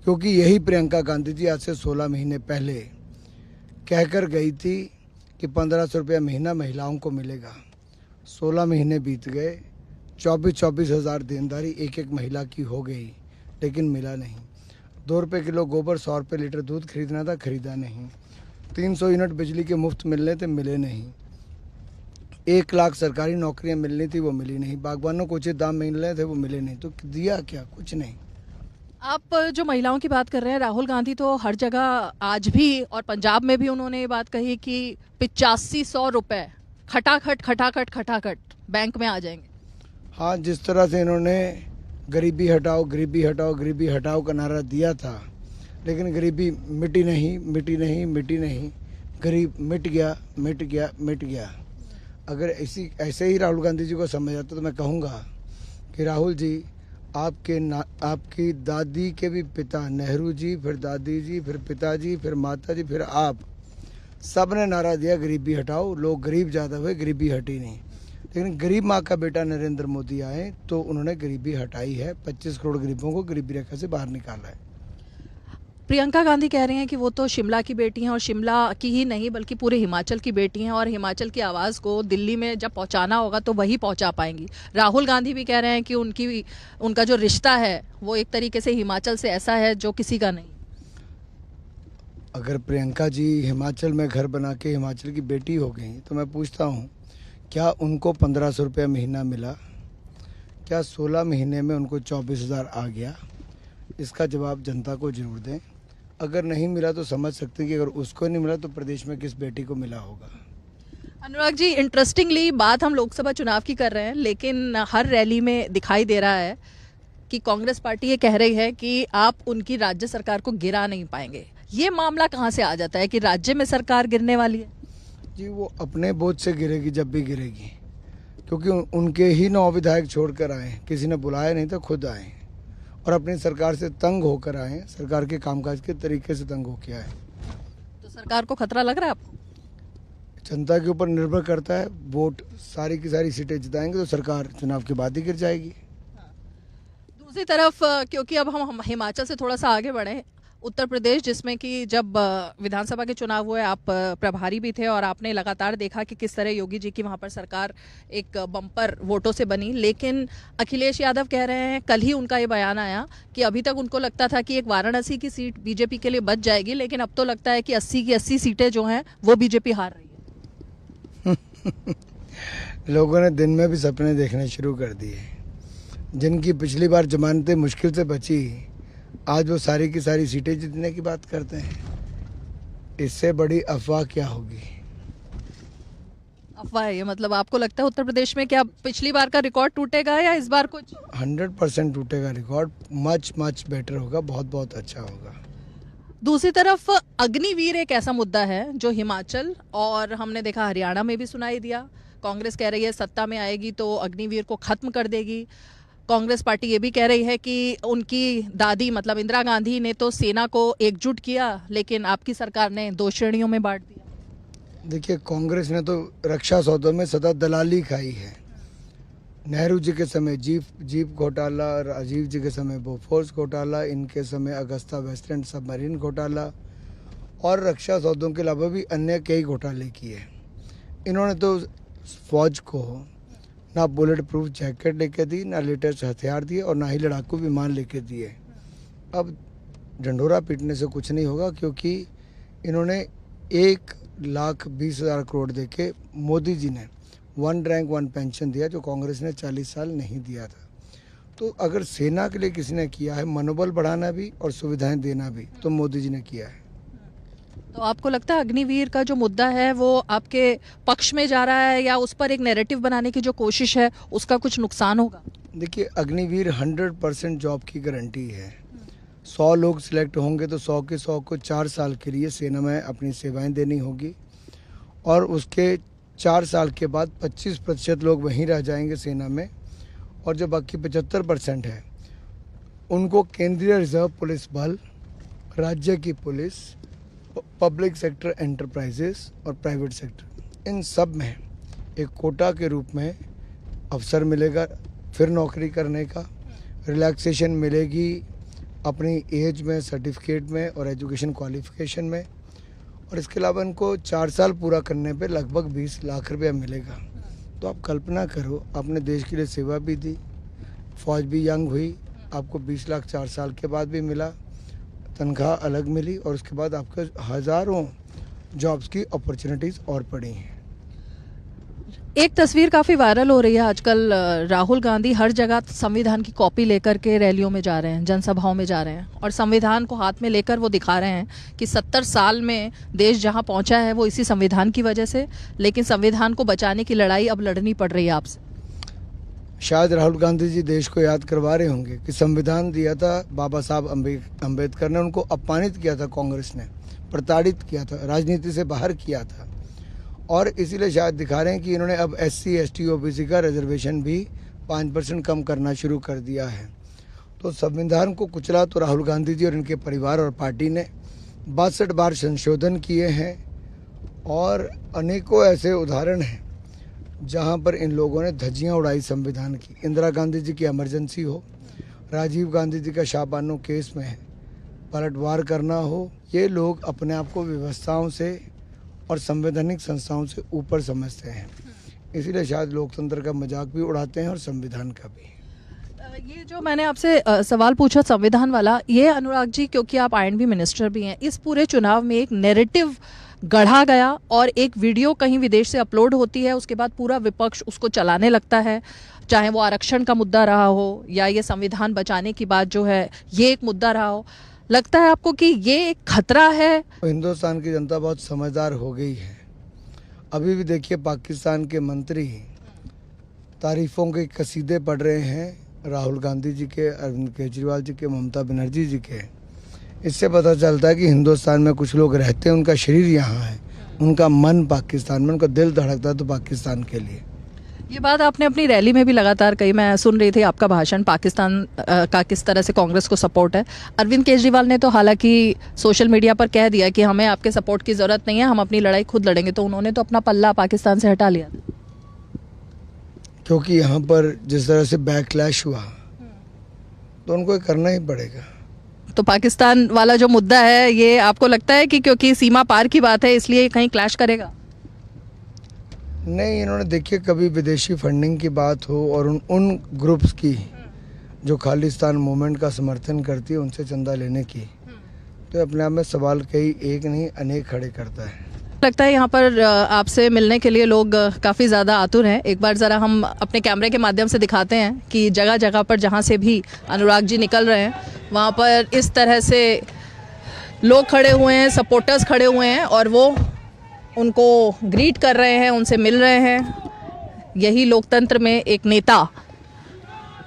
क्योंकि यही प्रियंका गांधी जी आज से 16 महीने पहले कहकर गई थी कि 1500 रुपया महीना महिलाओं को मिलेगा। 16 महीने बीत गए, 24-24 हज़ार देनदारी एक एक महिला की हो गई, लेकिन मिला नहीं। 2 रुपये किलो गोबर, 100 रुपये लीटर दूध खरीदना था, खरीदा नहीं। 300 यूनिट बिजली के मुफ्त मिलने थे, मिले नहीं। 1 लाख सरकारी नौकरियां मिलनी थी, वो मिली नहीं। बागवानों को उचित दाम मिलने थे, वो मिले नहीं। तो दिया क्या? कुछ नहीं। आप जो महिलाओं की बात कर रहे हैं, राहुल गांधी तो हर जगह आज भी और पंजाब में भी उन्होंने ये बात कही कि 8500 रुपये खटाखट बैंक में आ जाएंगे। हाँ, जिस तरह से इन्होंने गरीबी हटाओ, गरीबी हटाओ, गरीबी हटाओ का नारा दिया था, लेकिन गरीबी मिटी नहीं। गरीब मिट गया। अगर ऐसे ही राहुल गांधी जी को समझ आता तो मैं कहूँगा कि राहुल जी, आपकी दादी के भी पिता नेहरू जी, फिर दादी जी, फिर पिताजी, फिर माता जी, फिर आप, सब ने नारा दिया गरीबी हटाओ। लोग गरीब ज़्यादा हुए, गरीबी हटी नहीं। लेकिन गरीब माँ का बेटा नरेंद्र मोदी आए तो उन्होंने गरीबी हटाई है। 25 करोड़ गरीबों को गरीबी रेखा से बाहर निकाला है। प्रियंका गांधी कह रही हैं कि वो तो शिमला की बेटी हैं और शिमला की ही नहीं बल्कि पूरे हिमाचल की बेटी हैं और हिमाचल की आवाज़ को दिल्ली में जब पहुंचाना होगा तो वही पहुंचा पाएंगी। राहुल गांधी भी कह रहे हैं कि उनका जो रिश्ता है वो एक तरीके से हिमाचल से ऐसा है जो किसी का नहीं। अगर प्रियंका जी हिमाचल में घर बना के हिमाचल की बेटी हो गई तो मैं पूछता हूँ, क्या उनको 1500 रुपया महीना मिला? क्या 16 महीने में उनको 24,000 आ गया? इसका जवाब जनता को जरूर दें। अगर नहीं मिला तो समझ सकते हैं कि अगर उसको नहीं मिला तो प्रदेश में किस बेटी को मिला होगा। अनुराग जी, इंटरेस्टिंगली बात हम लोकसभा चुनाव की कर रहे हैं, लेकिन हर रैली में दिखाई दे रहा है कि कांग्रेस पार्टी ये कह रही है कि आप उनकी राज्य सरकार को गिरा नहीं पाएंगे। ये मामला कहाँ से आ जाता है कि राज्य में सरकार गिरने वाली है? जी, वो अपने बोझ से गिरेगी जब भी गिरेगी, क्योंकि उनके ही 9 विधायक छोड़कर आए, किसी ने बुलाया नहीं तो खुद आए और अपनी सरकार से तंग होकर आए, सरकार के कामकाज के तरीके से तंग होकर आए। तो सरकार को खतरा लग रहा है आपको? जनता के ऊपर निर्भर करता है। वोट सारी की सारी सीटें जिताएंगे तो सरकार चुनाव के बाद ही गिर जाएगी। दूसरी तरफ, क्योंकि अब हम हिमाचल से थोड़ा सा आगे बढ़े, उत्तर प्रदेश जिसमें कि जब विधानसभा के चुनाव हुए आप प्रभारी भी थे और आपने लगातार देखा कि किस तरह योगी जी की वहां पर सरकार एक बम्पर वोटों से बनी, लेकिन अखिलेश यादव कह रहे हैं, कल ही उनका ये बयान आया कि अभी तक उनको लगता था कि एक वाराणसी की सीट बीजेपी के लिए बच जाएगी, लेकिन अब तो लगता है कि 80 की 80 सीटें जो हैं वो बीजेपी हार रही है। लोगों ने दिन में भी सपने देखने शुरू कर दिए। जिनकी पिछली बार जमानतें मुश्किल से बची, आज वो सारी की सारी सीटें जीतने की बात करते हैं। इससे बड़ी अफवाह क्या होगी? अफवाह है ये, मतलब आपको लगता है उत्तर प्रदेश में क्या पिछली बार का रिकॉर्ड टूटेगा या इस बार कुछ? 100% टूटेगा रिकॉर्ड। मच बेटर होगा, बहुत अच्छा होगा। दूसरी तरफ अग्निवीर एक ऐसा मुद्दा है जो हिमाचल और हमने देखा हरियाणा में भी सुनाई दिया। कांग्रेस कह रही है सत्ता में आएगी तो अग्निवीर को खत्म कर देगी। कांग्रेस पार्टी ये भी कह रही है कि उनकी दादी मतलब इंदिरा गांधी ने तो सेना को एकजुट किया, लेकिन आपकी सरकार ने 2 श्रेणियों में बांट दिया। देखिए, कांग्रेस ने तो रक्षा सौदों में सदा दलाली खाई है। नेहरू जी के समय जीप घोटाला, राजीव जी के समय बोफोर्स घोटाला, इनके समय अगस्ता वेस्टलैंड सबमरीन घोटाला और रक्षा सौदों के अलावा भी अन्य कई घोटाले किए। इन्होंने तो फौज को ना बुलेट प्रूफ जैकेट लेके दी, ना लेटेस्ट हथियार दिए और ना ही लड़ाकू विमान लेके दिए। अब ढंढोरा पीटने से कुछ नहीं होगा, क्योंकि इन्होंने 1,20,000 करोड़ देके मोदी जी ने 1 रैंक 1 पेंशन दिया, जो कांग्रेस ने 40 साल नहीं दिया था। तो अगर सेना के लिए किसी ने किया है मनोबल बढ़ाना भी और सुविधाएं देना भी, तो मोदी जी ने किया है। तो आपको लगता है अग्निवीर का जो मुद्दा है वो आपके पक्ष में जा रहा है, या उस पर एक नैरेटिव बनाने की जो कोशिश है उसका कुछ नुकसान होगा? देखिए, अग्निवीर 100% जॉब की गारंटी है। 100 लोग सिलेक्ट होंगे तो 100 के 100 को 4 साल के लिए सेना में अपनी सेवाएं देनी होगी, और उसके 4 साल के बाद 25% लोग वहीं रह जाएंगे सेना में, और जो बाकी 75% है उनको केंद्रीय रिजर्व पुलिस बल, राज्य की पुलिस, पब्लिक सेक्टर एंटरप्राइजेस और प्राइवेट सेक्टर, इन सब में एक कोटा के रूप में अवसर मिलेगा फिर नौकरी करने का, रिलैक्सेशन मिलेगी अपनी एज में, सर्टिफिकेट में और एजुकेशन क्वालिफिकेशन में, और इसके अलावा इनको 4 साल पूरा करने पे लगभग 20 लाख रुपया मिलेगा। तो आप कल्पना करो, आपने देश के लिए सेवा भी दी, फौज भी यंग हुई, आपको 20 लाख 4 साल के बाद भी मिला, तनख्वाह अलग मिली, और उसके बाद आपके हज़ारों जॉब्स की अपॉर्चुनिटीज़ और पड़ी हैं। एक तस्वीर काफ़ी वायरल हो रही है आजकल, राहुल गांधी हर जगह संविधान की कॉपी लेकर के रैलियों में जा रहे हैं, जनसभाओं में जा रहे हैं, और संविधान को हाथ में लेकर वो दिखा रहे हैं कि 70 साल में देश जहां पहुंचा है वो इसी संविधान की वजह से, लेकिन संविधान को बचाने की लड़ाई अब लड़नी पड़ रही है आपसे। शायद राहुल गांधी जी देश को याद करवा रहे होंगे कि संविधान दिया था बाबा साहब अम्बेडकर ने, उनको अपमानित किया था कांग्रेस ने, प्रताड़ित किया था, राजनीति से बाहर किया था, और इसीलिए शायद दिखा रहे हैं कि इन्होंने अब SC ST OBC का रिजर्वेशन भी 5% कम करना शुरू कर दिया है। तो संविधान को कुचला तो राहुल गांधी जी और इनके परिवार और पार्टी ने 62 बार संशोधन किए हैं, और अनेकों ऐसे उदाहरण हैं जहां पर इन लोगों ने धज्जियां उड़ाई संविधान की। इंदिरा गांधी जी की इमरजेंसी हो, राजीव गांधी जी का शाहबानो केस में पलटवार करना हो, ये लोग अपने आप को व्यवस्थाओं से और संवैधानिक संस्थाओं से ऊपर समझते हैं, इसीलिए शायद लोकतंत्र का मजाक भी उड़ाते हैं और संविधान का भी। ये जो मैंने आपसे सवाल पूछा संविधान वाला, ये अनुराग जी, क्योंकि आप INB मिनिस्टर भी हैं, इस पूरे चुनाव में एक नैरेटिव गढ़ा गया और एक वीडियो कहीं विदेश से अपलोड होती है, उसके बाद पूरा विपक्ष उसको चलाने लगता है, चाहे वो आरक्षण का मुद्दा रहा हो या ये संविधान बचाने की बात जो है ये एक मुद्दा रहा हो। लगता है आपको कि ये एक खतरा है? हिंदुस्तान की जनता बहुत समझदार हो गई है। अभी भी देखिए, पाकिस्तान के मंत्री तारीफों के कसीदे पढ़ रहे हैं राहुल गांधी जी के, अरविंद केजरीवाल जी के, ममता बनर्जी जी के। इससे पता चलता है कि हिंदुस्तान में कुछ लोग रहते हैं, उनका शरीर यहाँ है, उनका मन पाकिस्तान में, उनका दिल धड़कता है तो पाकिस्तान के लिए। ये बात आपने अपनी रैली में भी लगातार कही, मैं सुन रही थी आपका भाषण, पाकिस्तान का किस तरह से कांग्रेस को सपोर्ट है। अरविंद केजरीवाल ने तो हालांकि सोशल मीडिया पर कह दिया कि हमें आपके सपोर्ट की ज़रूरत नहीं है, हम अपनी लड़ाई खुद लड़ेंगे, तो उन्होंने तो अपना पल्ला पाकिस्तान से हटा लिया, क्योंकि यहाँ पर जिस तरह से बैकलैश हुआ तो उनको करना ही पड़ेगा। तो पाकिस्तान वाला जो मुद्दा है, ये आपको लगता है कि क्योंकि सीमा पार की बात है इसलिए कहीं क्लैश करेगा? नहीं, इन्होंने देखिए, कभी विदेशी फंडिंग की बात हो और उन ग्रुप्स की जो खालिस्तान मूवमेंट का समर्थन करती है उनसे चंदा लेने की, तो अपने आप में सवाल कई एक नहीं अनेक खड़े करता है। लगता है यहाँ पर आपसे मिलने के लिए लोग काफ़ी ज़्यादा आतुर हैं। एक बार ज़रा हम अपने कैमरे के माध्यम से दिखाते हैं कि जगह जगह पर जहाँ से भी अनुराग जी निकल रहे हैं वहाँ पर इस तरह से लोग खड़े हुए हैं, सपोर्टर्स खड़े हुए हैं और वो उनको ग्रीट कर रहे हैं, उनसे मिल रहे हैं। यही लोकतंत्र में एक नेता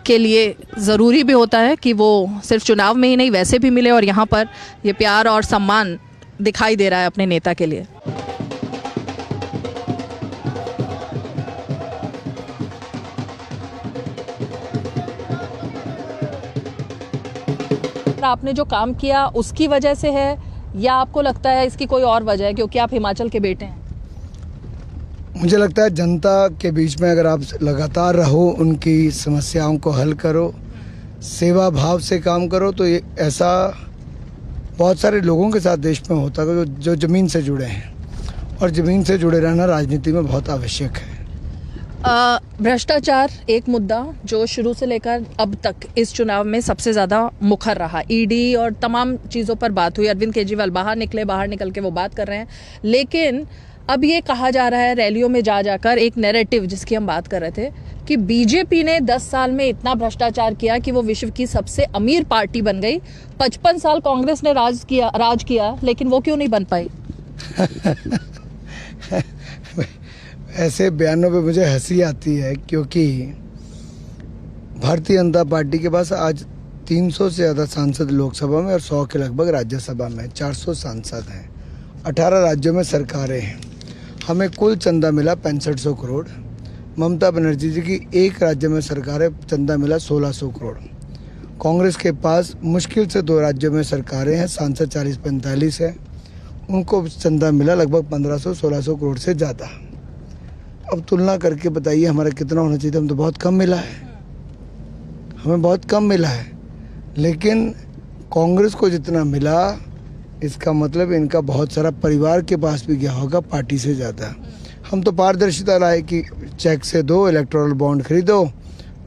के लिए ज़रूरी भी होता है कि वो सिर्फ चुनाव में ही नहीं वैसे भी मिले, और यहाँ पर ये प्यार और सम्मान दिखाई दे रहा है अपने नेता के लिए। पर आपने जो काम किया उसकी वजह से है, या आपको लगता है इसकी कोई और वजह है क्योंकि आप हिमाचल के बेटे हैं? मुझे लगता है जनता के बीच में अगर आप लगातार रहो, उनकी समस्याओं को हल करो, सेवा भाव से काम करो, तो ये ऐसा बहुत सारे लोगों के साथ देश में होता है जो ज़मीन से जुड़े हैं, और ज़मीन से जुड़े रहना राजनीति में बहुत आवश्यक है। भ्रष्टाचार एक मुद्दा जो शुरू से लेकर अब तक इस चुनाव में सबसे ज़्यादा मुखर रहा। ईडी और तमाम चीज़ों पर बात हुई। अरविंद केजरीवाल बाहर निकल के वो बात कर रहे हैं, लेकिन अब ये कहा जा रहा है रैलियों में जाकर, एक नैरेटिव जिसकी हम बात कर रहे थे, कि बीजेपी ने 10 साल में इतना भ्रष्टाचार किया कि वो विश्व की सबसे अमीर पार्टी बन गई। 55 साल कांग्रेस ने राज किया, लेकिन वो क्यों नहीं बन पाई? ऐसे बयानों पे मुझे हंसी आती है, क्योंकि भारतीय जनता पार्टी के पास आज 300 से ज़्यादा सांसद लोकसभा में और 100 के लगभग राज्यसभा में, 400 सांसद हैं, 18 राज्यों में सरकारें हैं। हमें कुल चंदा मिला 6500 करोड़। ममता बनर्जी जी की एक राज्य में सरकार है, चंदा मिला 1600 करोड़। कांग्रेस के पास मुश्किल से 2 राज्यों में सरकारें हैं, सांसद 40-45 है, उनको चंदा मिला लगभग 1500-1600 करोड़ से ज़्यादा। अब तुलना करके बताइए हमारा कितना होना चाहिए? हम तो बहुत कम मिला है, हमें बहुत कम मिला है। लेकिन कांग्रेस को जितना मिला, इसका मतलब इनका बहुत सारा परिवार के पास भी गया होगा पार्टी से ज़्यादा। हम तो पारदर्शिता लाए कि चेक से दो, इलेक्टोरल बॉन्ड खरीदो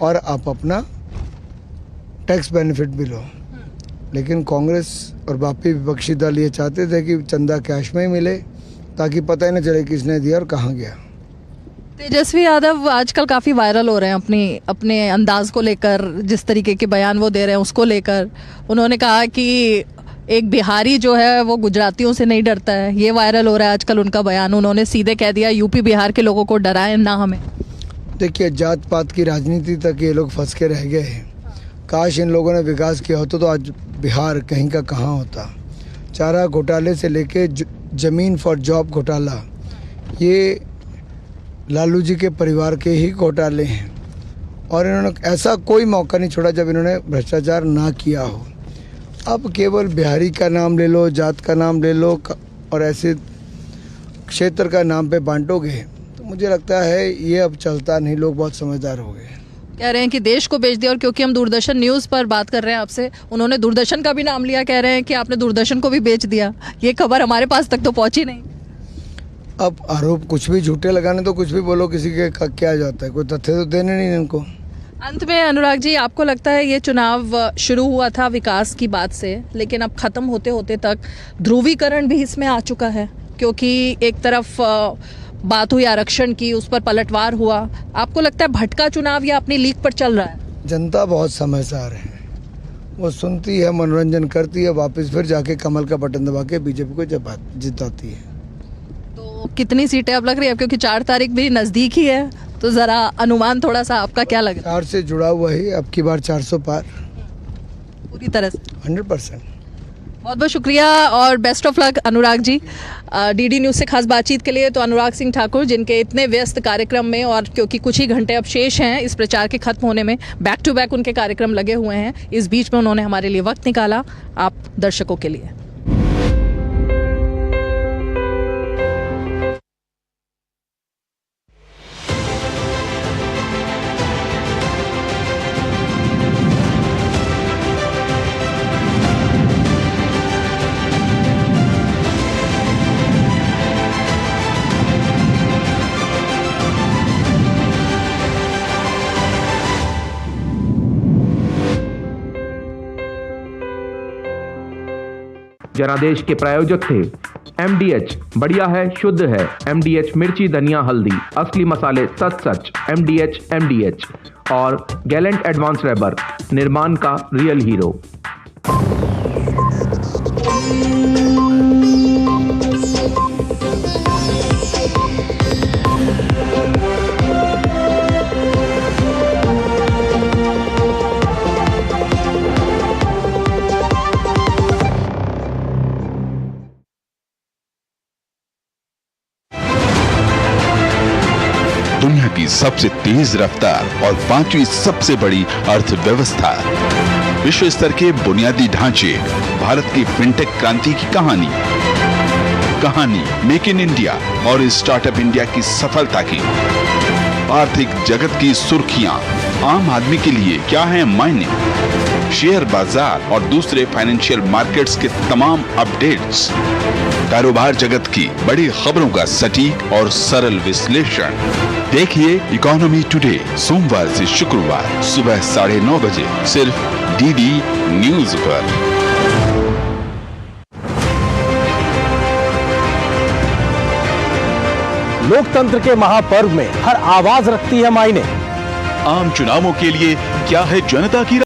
और आप अपना टैक्स बेनिफिट भी लो। लेकिन कांग्रेस और बाकी विपक्षी दल ये चाहते थे कि चंदा कैश में ही मिले, ताकि पता ही न चले किसने दिया और कहाँ गया। तेजस्वी यादव आजकल काफ़ी वायरल हो रहे हैं अपने अंदाज को लेकर, जिस तरीके के बयान वो दे रहे हैं उसको लेकर। उन्होंने कहा कि एक बिहारी जो है वो गुजरातियों से नहीं डरता है, ये वायरल हो रहा है आजकल उनका बयान। उन्होंने सीधे कह दिया यूपी बिहार के लोगों को डराएं ना हमें। देखिए, जात पात की राजनीति तक ये लोग फंस के रह गए हैं। काश इन लोगों ने विकास किया होता तो आज बिहार कहीं का कहाँ होता। चारा घोटाले से लेके जमीन फॉर जॉब घोटाला, ये लालू जी के परिवार के ही घोटाले हैं, और इन्होंने ऐसा कोई मौका नहीं छोड़ा जब इन्होंने भ्रष्टाचार ना किया हो। अब केवल बिहारी का नाम ले लो, जात का नाम ले लो और ऐसे क्षेत्र का नाम पे बांटोगे तो मुझे लगता है ये अब चलता नहीं। लोग बहुत समझदार हो गए। कह रहे हैं कि देश को बेच दिया, और क्योंकि हम दूरदर्शन न्यूज़ पर बात कर रहे हैं आपसे, उन्होंने दूरदर्शन का भी नाम लिया। कह रहे हैं कि आपने दूरदर्शन को भी बेच दिया। ये खबर हमारे पास तक तो पहुंची नहीं। अब आरोप कुछ भी झूठे लगाने तो कुछ भी बोलो, किसी के क्या जाता है, कोई तथ्य तो देने नहीं इनको। अंत में अनुराग जी, आपको लगता है ये चुनाव शुरू हुआ था विकास की बात से, लेकिन अब खत्म होते होते तक ध्रुवीकरण भी इसमें आ चुका है? क्योंकि एक तरफ बात हुई आरक्षण की, उस पर पलटवार हुआ। आपको लगता है भटका चुनाव या अपनी लीक पर चल रहा है? जनता बहुत समझदार है, वो सुनती है, मनोरंजन करती है, वापस फिर जाके कमल का बटन दबा के बीजेपी को जिताती है। तो कितनी सीटें अब लग रही है? क्योंकि 4 तारीख भी नजदीक ही है, तो जरा अनुमान थोड़ा सा आपका क्या लग रहा है? 4 से जुड़ा हुआ है, अब की बार 400 पार पूरी तरह से 100%। बहुत बहुत शुक्रिया और best of luck Anurag ji. DD news से खास बातचीत के लिए तो अनुराग सिंह ठाकुर, जिनके इतने व्यस्त कार्यक्रम में, और क्योंकि कुछ ही घंटे अब शेष हैं इस प्रचार के खत्म होने में, बैक टू बैक उनके कार्यक्रम लगे हुए हैं, इस बीच में उन्होंने हमारे लिए वक्त निकाला आप दर्शकों के लिए। जनादेश के प्रायोजक थे MDH, बढ़िया है, शुद्ध है। MDH मिर्ची, धनिया, हल्दी, असली मसाले सच। MDH और गैलेंट एडवांस रबर, निर्माण का रियल हीरो। दुनिया की सबसे तेज रफ्तार और 5वीं सबसे बड़ी अर्थव्यवस्था विश्व स्तर के बुनियादी ढांचे, भारत की फिनटेक क्रांति की कहानी मेक इन इंडिया और स्टार्टअप इंडिया की सफलता की, आर्थिक जगत की सुर्खियां, आम आदमी के लिए क्या है मायने, शेयर बाजार और दूसरे फाइनेंशियल मार्केट्स के तमाम अपडेट्स, कारोबार जगत की बड़ी खबरों का सटीक और सरल विश्लेषण। देखिए इकोनॉमी टुडे सोमवार से शुक्रवार सुबह 9:30 बजे सिर्फ डीडी न्यूज पर। लोकतंत्र के महापर्व में हर आवाज रखती है मायने। आम चुनावों के लिए क्या है जनता की